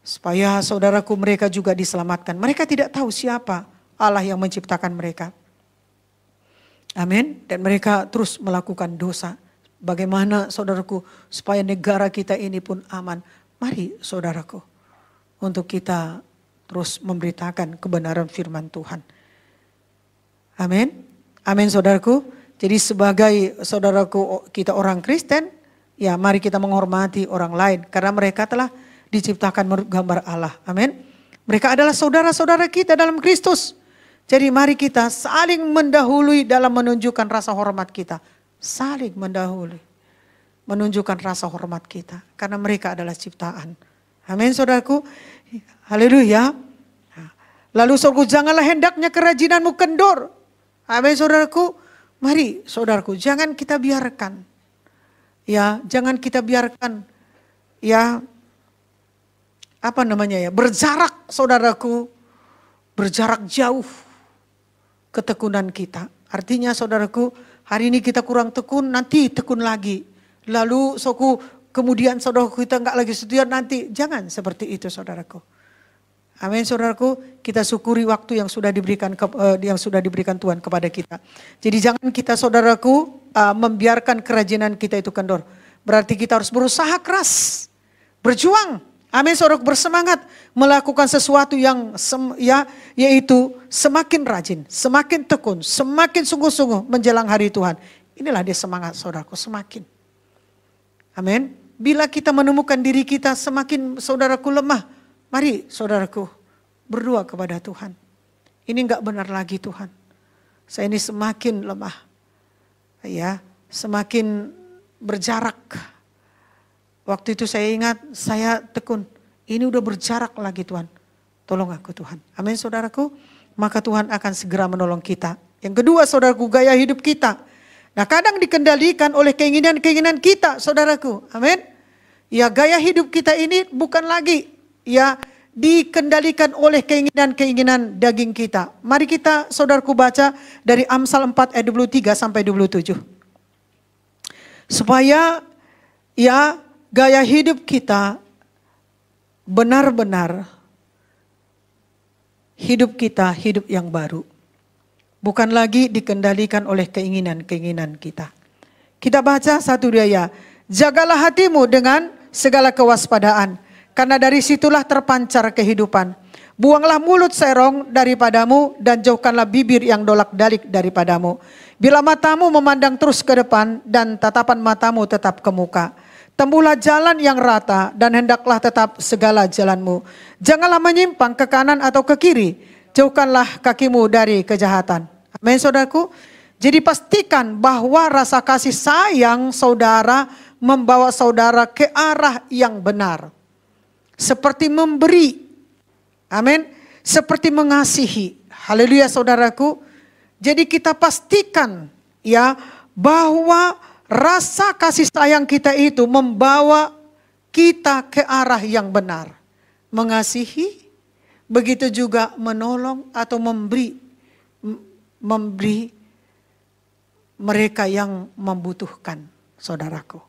Supaya saudaraku mereka juga diselamatkan. Mereka tidak tahu siapa Allah yang menciptakan mereka. Amin. Dan mereka terus melakukan dosa. Bagaimana saudaraku supaya negara kita ini pun aman. Mari saudaraku untuk kita terus memberitakan kebenaran firman Tuhan. Amin. Amin saudaraku. Jadi sebagai saudaraku kita orang Kristen, ya mari kita menghormati orang lain. Karena mereka telah diciptakan menurut gambar Allah. Amin. Mereka adalah saudara-saudara kita dalam Kristus. Jadi mari kita saling mendahului dalam menunjukkan rasa hormat kita. Saling mendahului. Menunjukkan rasa hormat kita. Karena mereka adalah ciptaan. Amin saudaraku. Haleluya. Lalu saudaraku, janganlah hendaknya kerajinanmu kendor. Amin saudaraku. Mari saudaraku, jangan kita biarkan. Ya, jangan kita biarkan. Ya, berjarak saudaraku. Berjarak jauh ketekunan kita. Artinya saudaraku, hari ini kita kurang tekun, nanti tekun lagi. Lalu kemudian saudaraku kita enggak lagi setia nanti. Jangan seperti itu saudaraku. Amin saudaraku, kita syukuri waktu yang sudah diberikan Tuhan kepada kita. Jadi jangan kita saudaraku membiarkan kerajinan kita itu kendor. Berarti kita harus berusaha keras, berjuang. Amin saudaraku, bersemangat melakukan sesuatu yang yaitu semakin rajin, semakin tekun, semakin sungguh-sungguh menjelang hari Tuhan. Inilah dia semangat saudaraku, semakin. Amin. Bila kita menemukan diri kita semakin saudaraku lemah, mari saudaraku berdoa kepada Tuhan. Ini enggak benar lagi Tuhan. Saya ini semakin lemah. Ya, semakin berjarak. Waktu itu saya ingat saya tekun. Ini udah berjarak lagi Tuhan. Tolong aku Tuhan. Amin saudaraku. Maka Tuhan akan segera menolong kita. Yang kedua saudaraku, gaya hidup kita. Nah kadang dikendalikan oleh keinginan-keinginan kita saudaraku. Amin. Ya gaya hidup kita ini bukan lagi ya dikendalikan oleh keinginan-keinginan daging kita. Mari kita saudaraku baca dari Amsal 4 ayat 23 sampai 27. Supaya ya gaya hidup kita benar-benar hidup yang baru. Bukan lagi dikendalikan oleh keinginan-keinginan kita. Kita baca satu daya. Jagalah hatimu dengan segala kewaspadaan. Karena dari situlah terpancar kehidupan. Buanglah mulut serong daripadamu dan jauhkanlah bibir yang dolak-dalik daripadamu. Bila matamu memandang terus ke depan dan tatapan matamu tetap ke muka. Tempuhlah jalan yang rata dan hendaklah tetap segala jalanmu. Janganlah menyimpang ke kanan atau ke kiri. Jauhkanlah kakimu dari kejahatan. Amin saudaraku. Jadi pastikan bahwa rasa kasih sayang saudara membawa saudara ke arah yang benar. Seperti memberi. Amin. Seperti mengasihi. Haleluya saudaraku. Jadi kita pastikan ya bahwa rasa kasih sayang kita itu membawa kita ke arah yang benar. Mengasihi, begitu juga menolong atau memberi mereka yang membutuhkan, saudaraku.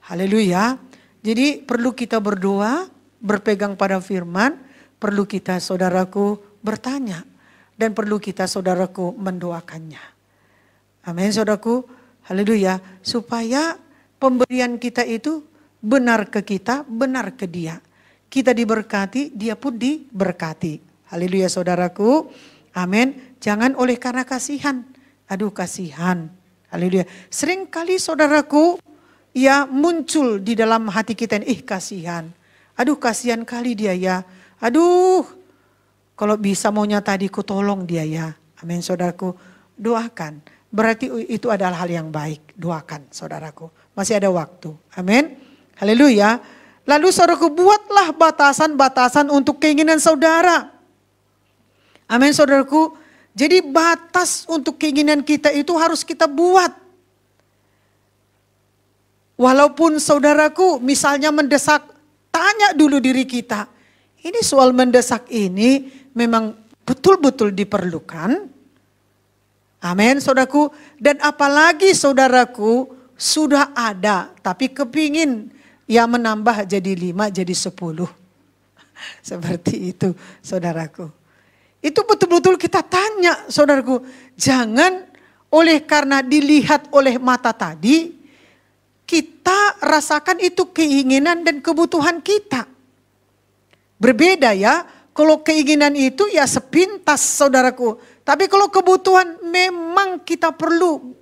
Haleluya. Jadi perlu kita berdoa, berpegang pada firman, perlu kita saudaraku bertanya, dan perlu kita saudaraku mendoakannya. Amin saudaraku. Haleluya. Supaya pemberian kita itu benar ke kita, benar ke dia. Kita diberkati, dia pun diberkati. Haleluya saudaraku. Amin. Jangan oleh karena kasihan. Aduh kasihan. Haleluya. Seringkali saudaraku ya muncul di dalam hati kita, kasihan. Aduh kasihan kali dia ya. Aduh kalau bisa maunya tadi ku tolong dia ya. Amin saudaraku, doakan. Berarti itu adalah hal yang baik, doakan saudaraku. Masih ada waktu, amin. Haleluya. Lalu saudaraku, buatlah batasan-batasan untuk keinginan saudara. Amin saudaraku. Jadi batas untuk keinginan kita itu harus kita buat. Walaupun saudaraku misalnya mendesak, tanya dulu diri kita. Ini soal mendesak ini memang betul-betul diperlukan. Amin saudaraku. Dan apalagi saudaraku sudah ada tapi kepingin ya menambah jadi 5 jadi 10. Seperti itu saudaraku. Itu betul-betul kita tanya saudaraku. Jangan oleh karena dilihat oleh mata tadi, kita rasakan itu keinginan dan kebutuhan kita. Berbeda ya, kalau keinginan itu ya sepintas saudaraku. Tapi kalau kebutuhan memang kita perlu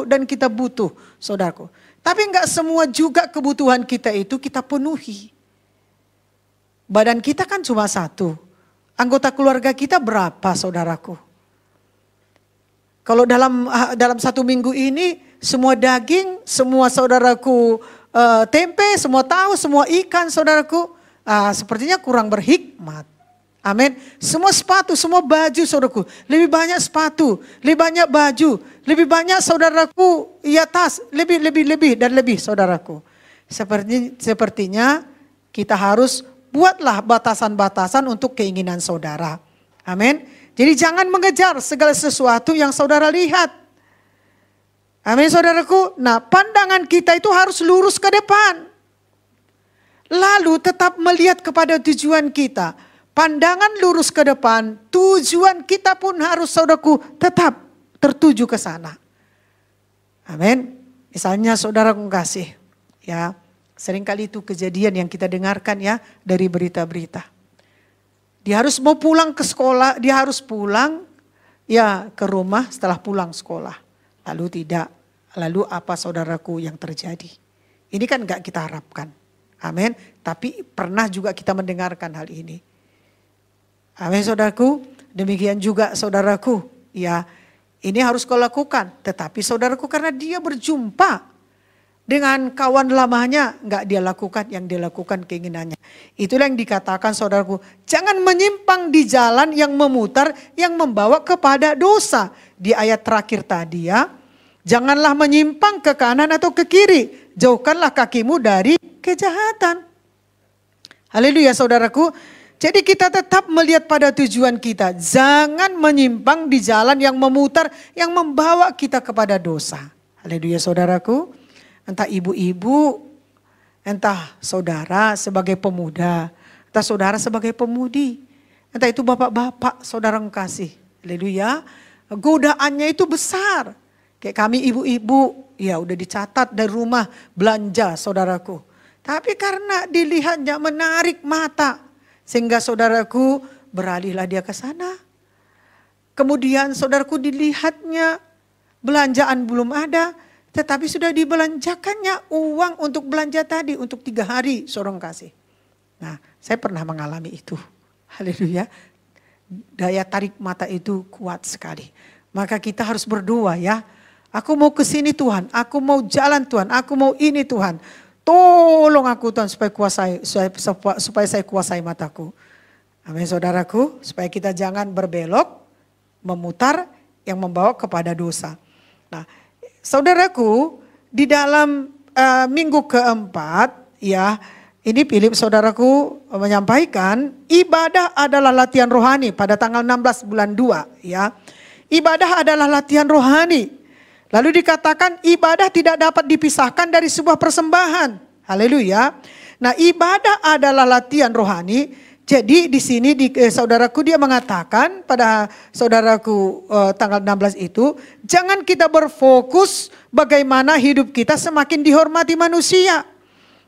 dan kita butuh saudaraku. Tapi enggak semua juga kebutuhan kita itu kita penuhi. Badan kita kan cuma satu. Anggota keluarga kita berapa saudaraku? Kalau dalam 1 minggu ini semua daging, semua saudaraku tempe, semua tahu, semua ikan saudaraku. Sepertinya kurang berhikmat. Amin. Semua sepatu, semua baju saudaraku. Lebih banyak sepatu, lebih banyak baju, lebih banyak saudaraku ya tas, lebih dan lebih saudaraku. Sepertinya kita harus buatlah batasan-batasan untuk keinginan saudara. Amin. Jadi jangan mengejar segala sesuatu yang saudara lihat. Amin saudaraku. Nah pandangan kita itu harus lurus ke depan. Lalu tetap melihat kepada tujuan kita. Pandangan lurus ke depan, tujuan kita pun harus saudaraku tetap tertuju ke sana. Amin. Misalnya saudara kasih ya. Seringkali itu kejadian yang kita dengarkan ya dari berita-berita. Dia harus mau pulang ke sekolah, dia harus pulang ya ke rumah setelah pulang sekolah. Lalu tidak, lalu apa saudaraku yang terjadi? Ini kan gak kita harapkan. Amin. Tapi pernah juga kita mendengarkan hal ini. Amin saudaraku. Demikian juga saudaraku. Ya ini harus kau lakukan. Tetapi saudaraku karena dia berjumpa dengan kawan lamanya, enggak dia lakukan yang dia lakukan keinginannya. Itulah yang dikatakan saudaraku, jangan menyimpang di jalan yang memutar, yang membawa kepada dosa. Di ayat terakhir tadi ya, janganlah menyimpang ke kanan atau ke kiri, jauhkanlah kakimu dari kejahatan. Haleluya saudaraku. Jadi kita tetap melihat pada tujuan kita, jangan menyimpang di jalan yang memutar, yang membawa kita kepada dosa. Haleluya saudaraku. Entah ibu-ibu, entah saudara sebagai pemuda, entah saudara sebagai pemudi, entah itu bapak-bapak saudara kasih. Haleluya. Godaannya itu besar. Kayak kami ibu-ibu, ya udah dicatat dari rumah belanja saudaraku. Tapi karena dilihatnya menarik mata, sehingga saudaraku beralihlah dia ke sana. Kemudian saudaraku dilihatnya belanjaan belum ada. Tetapi sudah dibelanjakannya uang untuk belanja tadi untuk 3 hari seorang kasih. Nah saya pernah mengalami itu. Haleluya. Daya tarik mata itu kuat sekali. Maka kita harus berdoa ya. Aku mau ke sini Tuhan. Aku mau jalan Tuhan. Aku mau ini Tuhan. Tolong aku Tuhan supaya saya kuasai mataku. Amin saudaraku. Supaya kita jangan berbelok. Memutar yang membawa kepada dosa. Nah saudaraku, di dalam minggu keempat, ya, ini Philip saudaraku menyampaikan, ibadah adalah latihan rohani pada tanggal 16 bulan 2, ya. Ibadah adalah latihan rohani. Lalu dikatakan ibadah tidak dapat dipisahkan dari sebuah persembahan. Haleluya. Nah, ibadah adalah latihan rohani. Jadi di sini saudaraku dia mengatakan pada saudaraku tanggal 16 itu, jangan kita berfokus bagaimana hidup kita semakin dihormati manusia.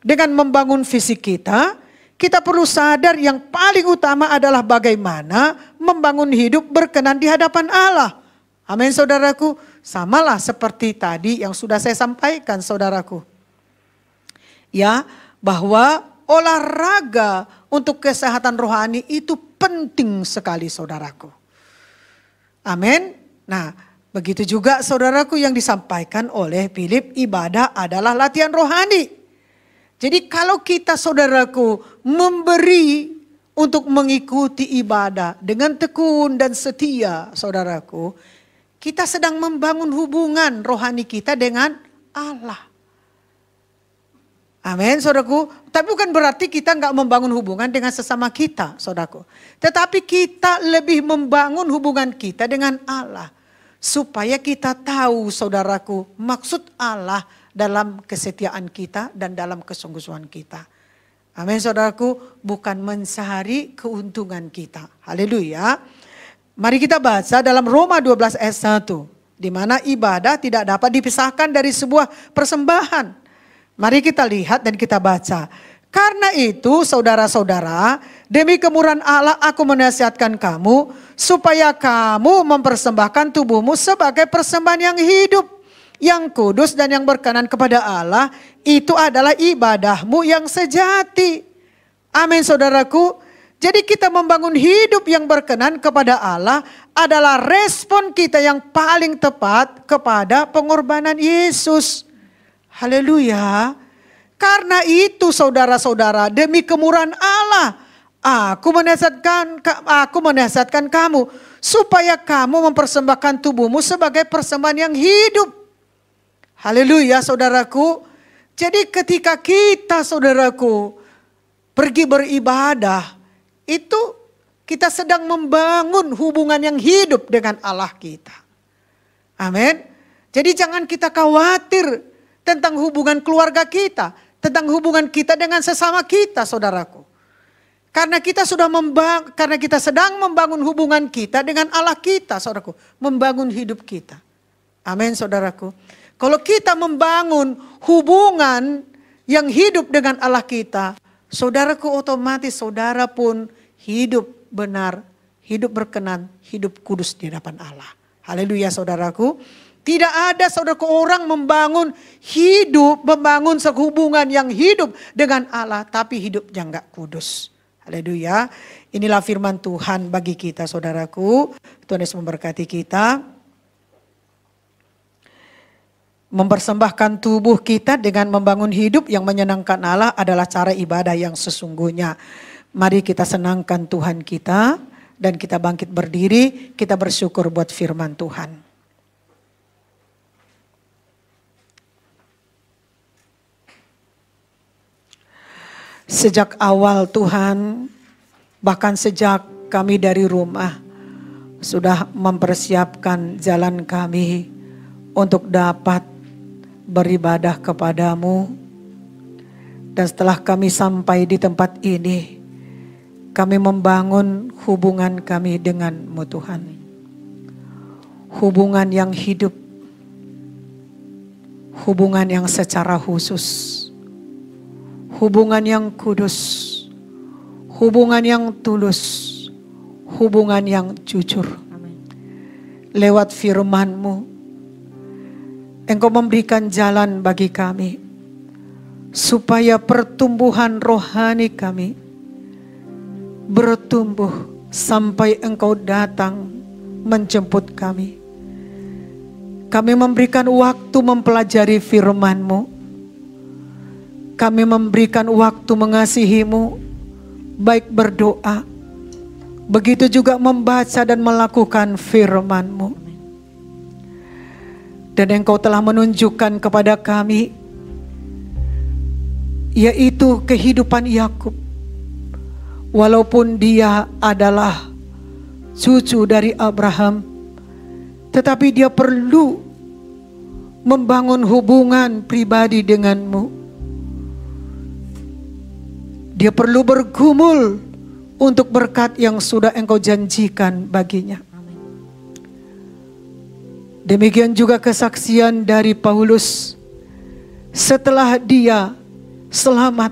Dengan membangun fisik kita, kita perlu sadar yang paling utama adalah bagaimana membangun hidup berkenan di hadapan Allah. Amin saudaraku. Samalah seperti tadi yang sudah saya sampaikan saudaraku. ya, bahwa olahraga untuk kesehatan rohani itu penting sekali saudaraku. Amin. Nah, begitu juga saudaraku yang disampaikan oleh Philip, ibadah adalah latihan rohani. Jadi kalau kita saudaraku memberi untuk mengikuti ibadah dengan tekun dan setia saudaraku, kita sedang membangun hubungan rohani kita dengan Allah. Amin saudaraku. Tapi bukan berarti kita nggak membangun hubungan dengan sesama kita saudaraku. Tetapi kita lebih membangun hubungan kita dengan Allah. Supaya kita tahu saudaraku maksud Allah dalam kesetiaan kita dan dalam kesungguhan kita. Amin saudaraku, bukan mencari keuntungan kita. Haleluya. Mari kita baca dalam Roma 12 ayat 1. Di mana ibadah tidak dapat dipisahkan dari sebuah persembahan. Mari kita lihat dan kita baca. Karena itu saudara-saudara, demi kemurahan Allah aku menasihatkan kamu supaya kamu mempersembahkan tubuhmu sebagai persembahan yang hidup, yang kudus dan yang berkenan kepada Allah. Itu adalah ibadahmu yang sejati. Amin saudaraku. Jadi kita membangun hidup yang berkenan kepada Allah adalah respon kita yang paling tepat kepada pengorbanan Yesus. Haleluya. Karena itu saudara-saudara, demi kemurahan Allah, aku menasihatkan kamu supaya kamu mempersembahkan tubuhmu sebagai persembahan yang hidup. Haleluya saudaraku. Jadi ketika kita saudaraku pergi beribadah, itu kita sedang membangun hubungan yang hidup dengan Allah kita. Amin. Jadi jangan kita khawatir tentang hubungan keluarga kita, tentang hubungan kita dengan sesama kita, saudaraku. Karena kita sedang membangun hubungan kita dengan Allah kita, saudaraku, membangun hidup kita. Amin, saudaraku. Kalau kita membangun hubungan yang hidup dengan Allah kita, saudaraku, otomatis saudara pun hidup benar, hidup berkenan, hidup kudus di hadapan Allah. Haleluya, saudaraku. Tidak ada saudaraku orang membangun hubungan yang hidup dengan Allah, tapi hidupnya enggak kudus. Haleluya. Inilah firman Tuhan bagi kita saudaraku. Tuhan Yesus memberkati kita. Mempersembahkan tubuh kita dengan membangun hidup yang menyenangkan Allah adalah cara ibadah yang sesungguhnya. Mari kita senangkan Tuhan kita dan kita bangkit berdiri, kita bersyukur buat firman Tuhan. Sejak awal Tuhan, bahkan sejak kami dari rumah, sudah mempersiapkan jalan kami untuk dapat beribadah kepadamu. Dan setelah kami sampai di tempat ini, kami membangun hubungan kami denganmu Tuhan. Hubungan yang hidup, hubungan yang secara khusus, hubungan yang kudus, hubungan yang tulus, hubungan yang jujur. Amin. Lewat firman-Mu, Engkau memberikan jalan bagi kami, supaya pertumbuhan rohani kami bertumbuh sampai Engkau datang menjemput kami. Kami memberikan waktu mempelajari firman-Mu. Kami memberikan waktu mengasihi-Mu, baik berdoa, begitu juga membaca dan melakukan firman-Mu. Dan Engkau telah menunjukkan kepada kami, yaitu kehidupan Yakub. Walaupun dia adalah cucu dari Abraham, tetapi dia perlu membangun hubungan pribadi denganmu. Dia perlu bergumul untuk berkat yang sudah Engkau janjikan baginya. Demikian juga kesaksian dari Paulus. Setelah dia selamat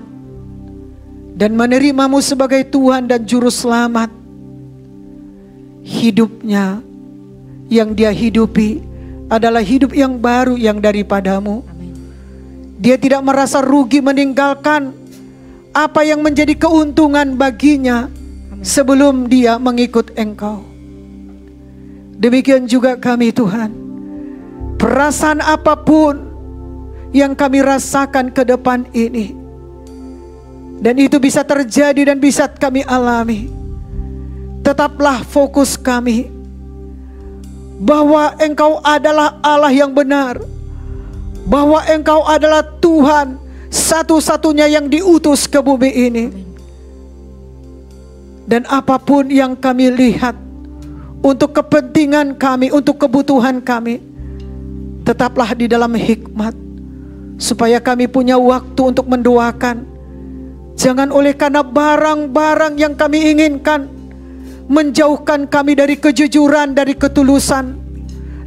dan menerimamu sebagai Tuhan dan Juru Selamat, hidupnya yang dia hidupi adalah hidup yang baru yang daripadamu. Dia tidak merasa rugi meninggalkan apa yang menjadi keuntungan baginya sebelum dia mengikut Engkau. Demikian juga kami Tuhan. Perasaan apapun yang kami rasakan ke depan ini, dan itu bisa terjadi dan bisa kami alami, tetaplah fokus kami bahwa Engkau adalah Allah yang benar, bahwa Engkau adalah Tuhan satu-satunya yang diutus ke bumi ini. Dan apapun yang kami lihat untuk kepentingan kami, untuk kebutuhan kami, tetaplah di dalam hikmat, supaya kami punya waktu untuk mendoakan. Jangan oleh karena barang-barang yang kami inginkan menjauhkan kami dari kejujuran, dari ketulusan,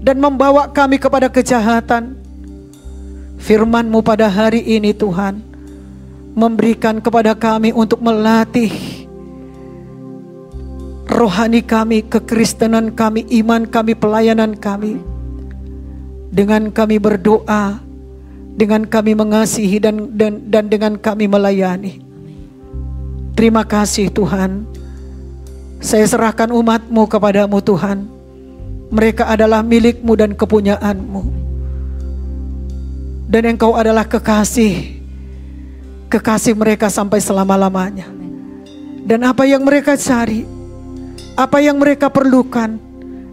dan membawa kami kepada kejahatan. Firman-Mu pada hari ini Tuhan memberikan kepada kami untuk melatih rohani kami, kekristenan kami, iman kami, pelayanan kami. Dengan kami berdoa, dengan kami mengasihi dan dengan kami melayani. Terima kasih Tuhan. Saya serahkan umat-Mu kepadamu Tuhan. Mereka adalah milik-Mu dan kepunyaan-Mu. Dan Engkau adalah kekasih mereka sampai selama-lamanya. Dan apa yang mereka cari, apa yang mereka perlukan,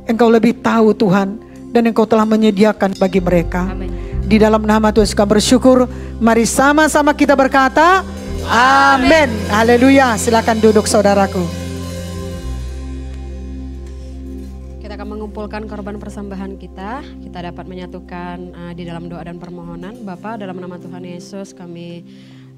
Engkau lebih tahu Tuhan. Dan Engkau telah menyediakan bagi mereka. Amin. Di dalam nama Tuhan kami bersyukur. Mari sama-sama kita berkata amin. Haleluya. Silakan duduk saudaraku. Kita akan mengumpulkan korban persembahan kita. Kita dapat menyatukan di dalam doa dan permohonan. Bapa, dalam nama Tuhan Yesus kami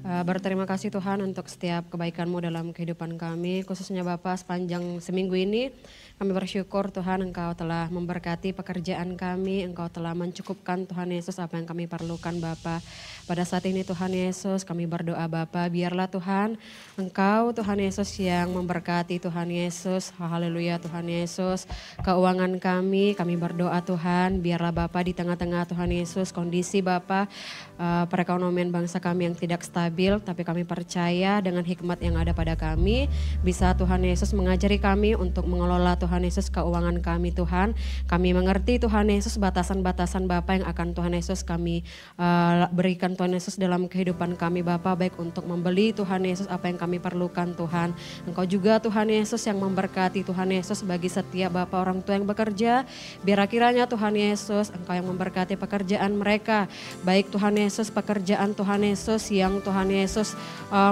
berterima kasih Tuhan untuk setiap kebaikan-Mu dalam kehidupan kami. Khususnya Bapa, sepanjang seminggu ini kami bersyukur Tuhan Engkau telah memberkati pekerjaan kami. Engkau telah mencukupkan Tuhan Yesus apa yang kami perlukan Bapa. Pada saat ini Tuhan Yesus kami berdoa Bapa, biarlah Tuhan Engkau Tuhan Yesus yang memberkati Tuhan Yesus. Haleluya Tuhan Yesus. Keuangan kami berdoa Tuhan, biarlah Bapa di tengah-tengah Tuhan Yesus kondisi Bapa perekonomian bangsa kami yang tidak stabil, tapi kami percaya dengan hikmat yang ada pada kami, bisa Tuhan Yesus mengajari kami untuk mengelola Tuhan Yesus keuangan kami Tuhan. Kami mengerti Tuhan Yesus batasan-batasan Bapa yang akan Tuhan Yesus kami berikan Tuhan Yesus dalam kehidupan kami Bapa, baik untuk membeli Tuhan Yesus apa yang kami perlukan Tuhan. Engkau juga Tuhan Yesus yang memberkati Tuhan Yesus bagi setiap Bapa orang tua yang bekerja. Biar kiranya Tuhan Yesus Engkau yang memberkati pekerjaan mereka, baik Tuhan Yesus pekerjaan Tuhan Yesus yang Tuhan Yesus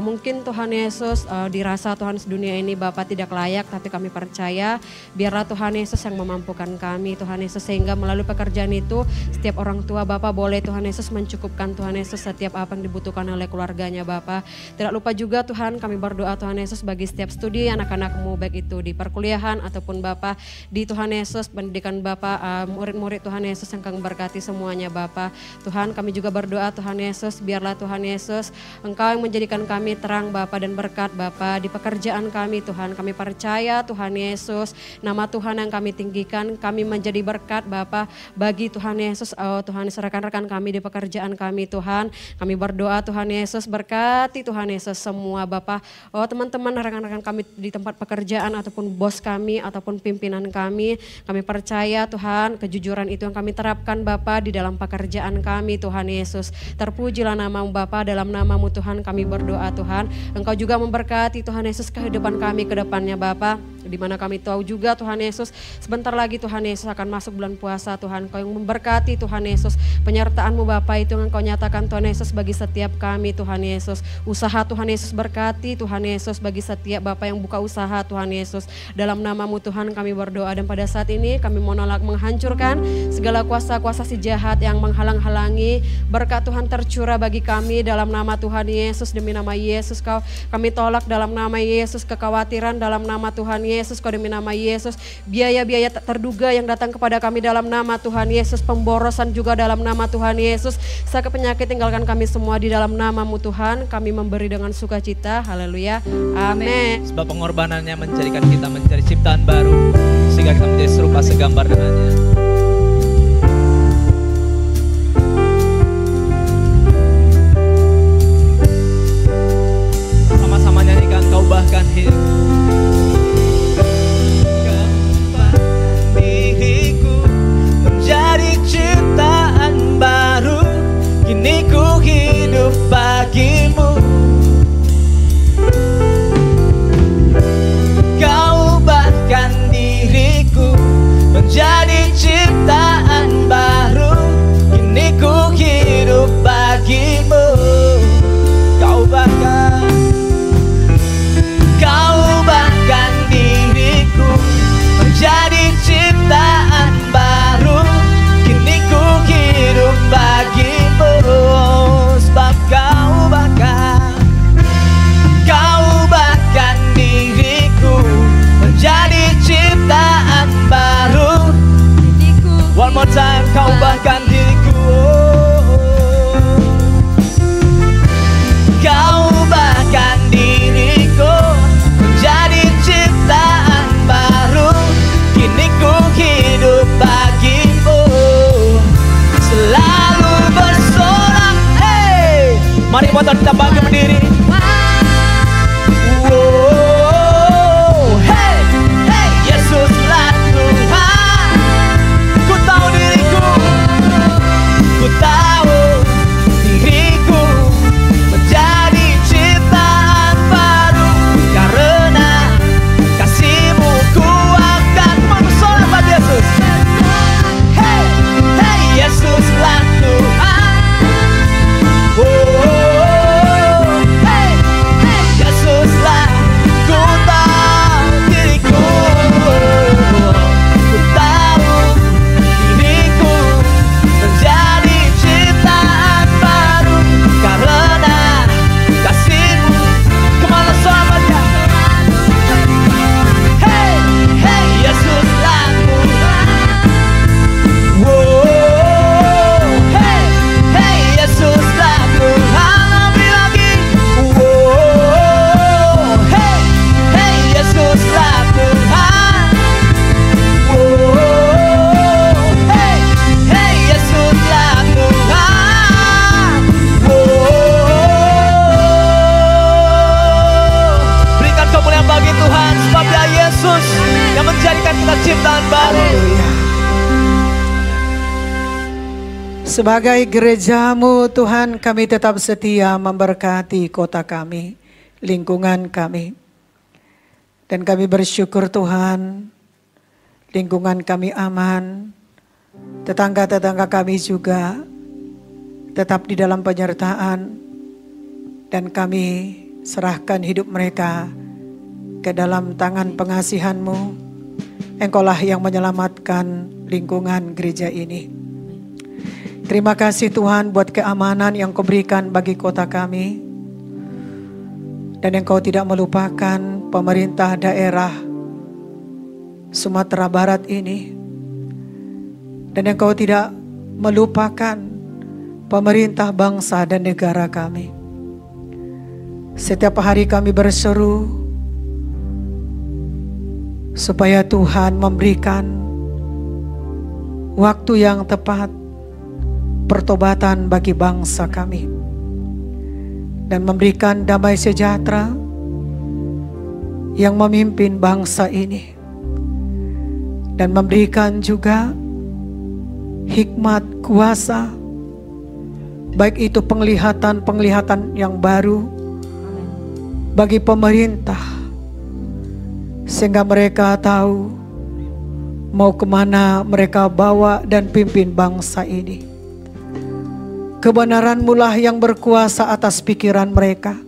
mungkin Tuhan Yesus dirasa Tuhan sedunia ini Bapa tidak layak, tapi kami percaya biarlah Tuhan Yesus yang memampukan kami Tuhan Yesus, sehingga melalui pekerjaan itu setiap orang tua Bapa boleh Tuhan Yesus mencukupkan Tuhan Yesus setiap apa yang dibutuhkan oleh keluarganya Bapa. Tidak lupa juga Tuhan kami berdoa Tuhan Yesus bagi setiap studi anak-anak-Mu, baik itu di perkuliahan ataupun Bapa di Tuhan Yesus pendidikan Bapa, murid-murid Tuhan Yesus yang kami berkati semuanya Bapa. Tuhan kami juga berdoa Tuhan Yesus, biarlah Tuhan Yesus Engkau yang menjadikan kami terang Bapa dan berkat Bapa di pekerjaan kami Tuhan. Kami percaya Tuhan Yesus nama Tuhan yang kami tinggikan, kami menjadi berkat Bapa bagi Tuhan Yesus. Oh Tuhan, rekan-rekan kami di pekerjaan kami Tuhan. Kami berdoa Tuhan Yesus berkati Tuhan Yesus semua Bapa. Oh teman-teman rekan-rekan kami di tempat pekerjaan ataupun bos kami ataupun pimpinan kami percaya Tuhan kejujuran itu yang kami terapkan Bapa di dalam pekerjaan kami Tuhan Yesus. Terpujilah nama-Mu Bapa, dalam nama-Mu Tuhan kami berdoa Tuhan. Engkau juga memberkati Tuhan Yesus kehidupan kami ke depannya Bapa. Di mana kami tahu juga Tuhan Yesus sebentar lagi Tuhan Yesus akan masuk bulan puasa Tuhan. Engkau yang memberkati Tuhan Yesus, penyertaan-Mu Bapa itu yang Engkau nyatakan Tuhan Yesus bagi setiap kami Tuhan Yesus. Usaha Tuhan Yesus berkati Tuhan Yesus bagi setiap Bapa yang buka usaha Tuhan Yesus. Dalam nama-Mu Tuhan kami berdoa, dan pada saat ini kami menolak menghancurkan segala kuasa-kuasa si jahat yang menghalang-halangi berkat Tuhan tercurah bagi kami dalam nama Tuhan Yesus. Demi nama Yesus kami tolak dalam nama Yesus kekhawatiran dalam nama Tuhan Yesus. Kau demi nama Yesus biaya-biaya tak terduga yang datang kepada kami dalam nama Tuhan Yesus, pemborosan juga dalam nama Tuhan Yesus. Sakit penyakit tinggalkan kami semua di dalam nama-Mu Tuhan. Kami memberi dengan sukacita. Haleluya. Amin. Sebab pengorbanannya menjadikan kita menjadi ciptaan baru, sehingga kita menjadi serupa segambar dengannya. Tuhan, sebab Dia Yesus yang menjadikan kita ciptaan baru. Sebagai gereja-Mu Tuhan, kami tetap setia memberkati kota kami, lingkungan kami. Dan kami bersyukur Tuhan, lingkungan kami aman, tetangga-tetangga kami juga tetap di dalam penyertaan. Dan kami serahkan hidup mereka ke dalam tangan pengasihan-Mu. Engkaulah yang menyelamatkan lingkungan gereja ini. Terima kasih Tuhan buat keamanan yang Kau berikan bagi kota kami. Dan Engkau tidak melupakan pemerintah daerah Sumatera Barat ini. Dan Engkau tidak melupakan pemerintah bangsa dan negara kami. Setiap hari kami berseru supaya Tuhan memberikan waktu yang tepat pertobatan bagi bangsa kami dan memberikan damai sejahtera yang memimpin bangsa ini dan memberikan juga hikmat kuasa, baik itu penglihatan yang baru bagi pemerintah, sehingga mereka tahu mau kemana mereka bawa dan pimpin bangsa ini. Kebenaran-Mu lah yang berkuasa atas pikiran mereka,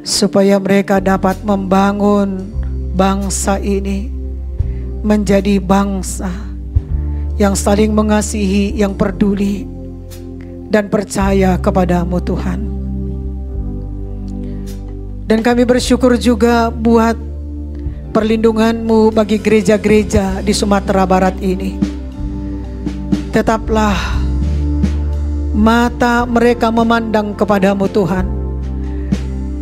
supaya mereka dapat membangun bangsa ini menjadi bangsa yang saling mengasihi, yang peduli dan percaya kepada-Mu Tuhan. Dan kami bersyukur juga buat perlindungan-Mu bagi gereja-gereja di Sumatera Barat ini. Tetaplah mata mereka memandang kepada-Mu Tuhan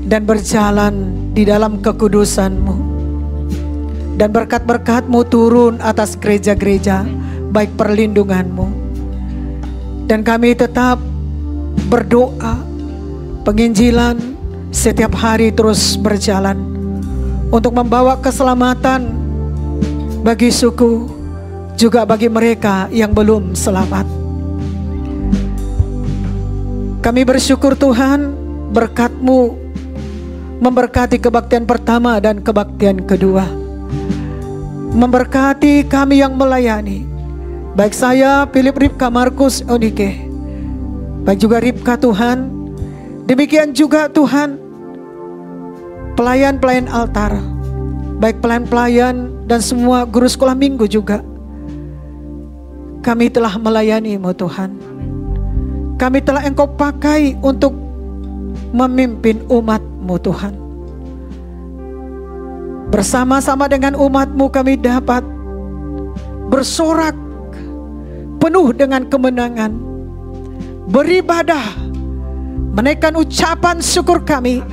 dan berjalan di dalam kekudusan-Mu, dan berkat-berkat-Mu turun atas gereja-gereja, baik perlindungan-Mu. Dan kami tetap berdoa penginjilan setiap hari terus berjalan untuk membawa keselamatan bagi suku, juga bagi mereka yang belum selamat. Kami bersyukur Tuhan, berkat-Mu memberkati kebaktian pertama dan kebaktian kedua. Memberkati kami yang melayani, baik saya, Philip, Ripka, Markus, Onike, baik juga Ripka Tuhan. Demikian juga Tuhan pelayan-pelayan altar, baik pelayan-pelayan dan semua guru sekolah minggu juga. Kami telah melayani-Mu Tuhan. Kami telah Engkau pakai untuk memimpin umat-Mu Tuhan. Bersama-sama dengan umat-Mu kami dapat bersorak penuh dengan kemenangan, beribadah, menaikkan ucapan syukur kami.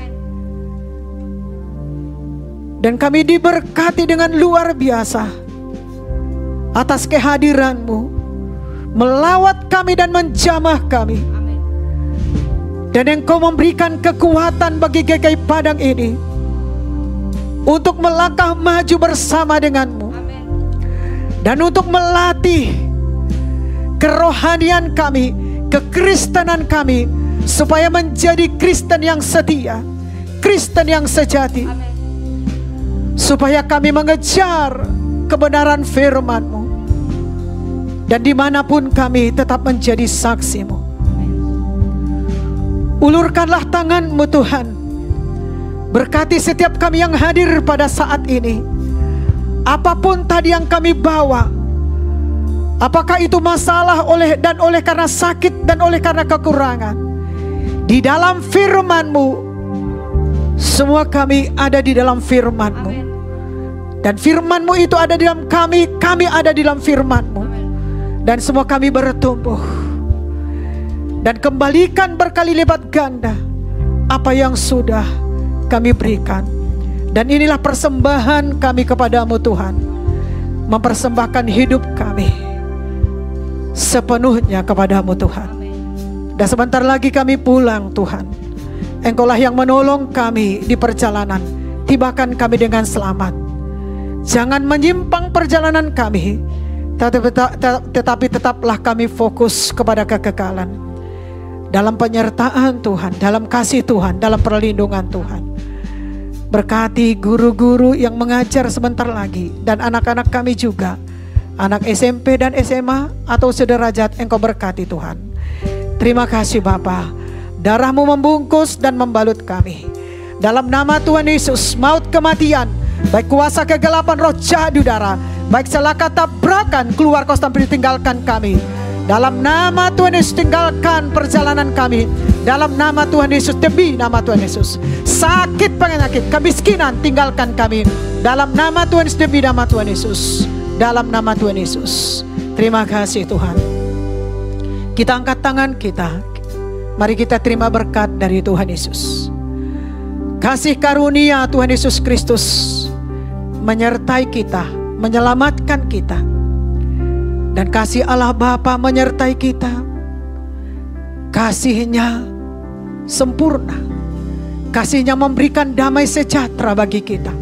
Dan kami diberkati dengan luar biasa atas kehadiran-Mu, melawat kami dan menjamah kami. Dan Engkau memberikan kekuatan bagi GKI Padang ini untuk melangkah maju bersama dengan-Mu. Dan untuk melatih kerohanian kami, kekristenan kami, supaya menjadi Kristen yang setia, Kristen yang sejati. Supaya kami mengejar kebenaran firman-Mu, dan dimanapun kami tetap menjadi saksi-Mu. Ulurkanlah tangan-Mu Tuhan, berkati setiap kami yang hadir pada saat ini. Apapun tadi yang kami bawa, apakah itu masalah oleh karena sakit dan oleh karena kekurangan, di dalam firman-Mu, semua kami ada di dalam firman-Mu. Dan firman-Mu itu ada di dalam kami, kami ada di dalam firman-Mu. Dan semua kami bertumbuh. Dan kembalikan berkali lipat ganda apa yang sudah kami berikan. Dan inilah persembahan kami kepadamu Tuhan. Mempersembahkan hidup kami sepenuhnya kepadamu Tuhan. Dan sebentar lagi kami pulang Tuhan. Engkaulah yang menolong kami di perjalanan. tibakan kami dengan selamat. Jangan menyimpang perjalanan kami, tetapi tetaplah kami fokus kepada kekekalan. Dalam penyertaan Tuhan, dalam kasih Tuhan, dalam perlindungan Tuhan. Berkati guru-guru yang mengajar sebentar lagi, dan anak-anak kami juga, anak SMP dan SMA atau sederajat, Engkau berkati Tuhan. Terima kasih Bapa, darah-Mu membungkus dan membalut kami. Dalam nama Tuhan Yesus, maut kematian, baik kuasa kegelapan, roh jahat di udara, baik celaka tabrakan, keluar kau sampai tinggalkan kami. Dalam nama Tuhan Yesus, tinggalkan perjalanan kami. Dalam nama Tuhan Yesus, demi nama Tuhan Yesus. Sakit penyakit, kemiskinan, tinggalkan kami. Dalam nama Tuhan Yesus, demi nama Tuhan Yesus. Dalam nama Tuhan Yesus. Terima kasih Tuhan. Kita angkat tangan kita. Mari kita terima berkat dari Tuhan Yesus. Kasih karunia Tuhan Yesus Kristus menyertai kita, menyelamatkan kita. Dan kasih Allah Bapa menyertai kita. Kasih-Nya sempurna. Kasih-Nya memberikan damai sejahtera bagi kita.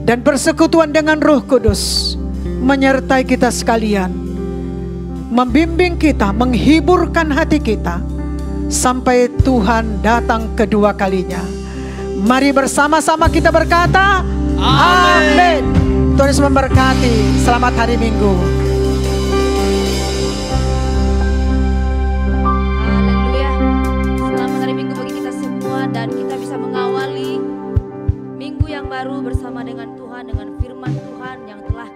Dan persekutuan dengan Roh Kudus menyertai kita sekalian. Membimbing kita, menghiburkan hati kita sampai Tuhan datang kedua kalinya. Mari bersama-sama kita berkata, amin. Tuhan Yesus memberkati. Selamat hari Minggu. Haleluya. Selamat hari Minggu bagi kita semua, dan kita bisa mengawali minggu yang baru bersama dengan Tuhan, dengan firman Tuhan yang telah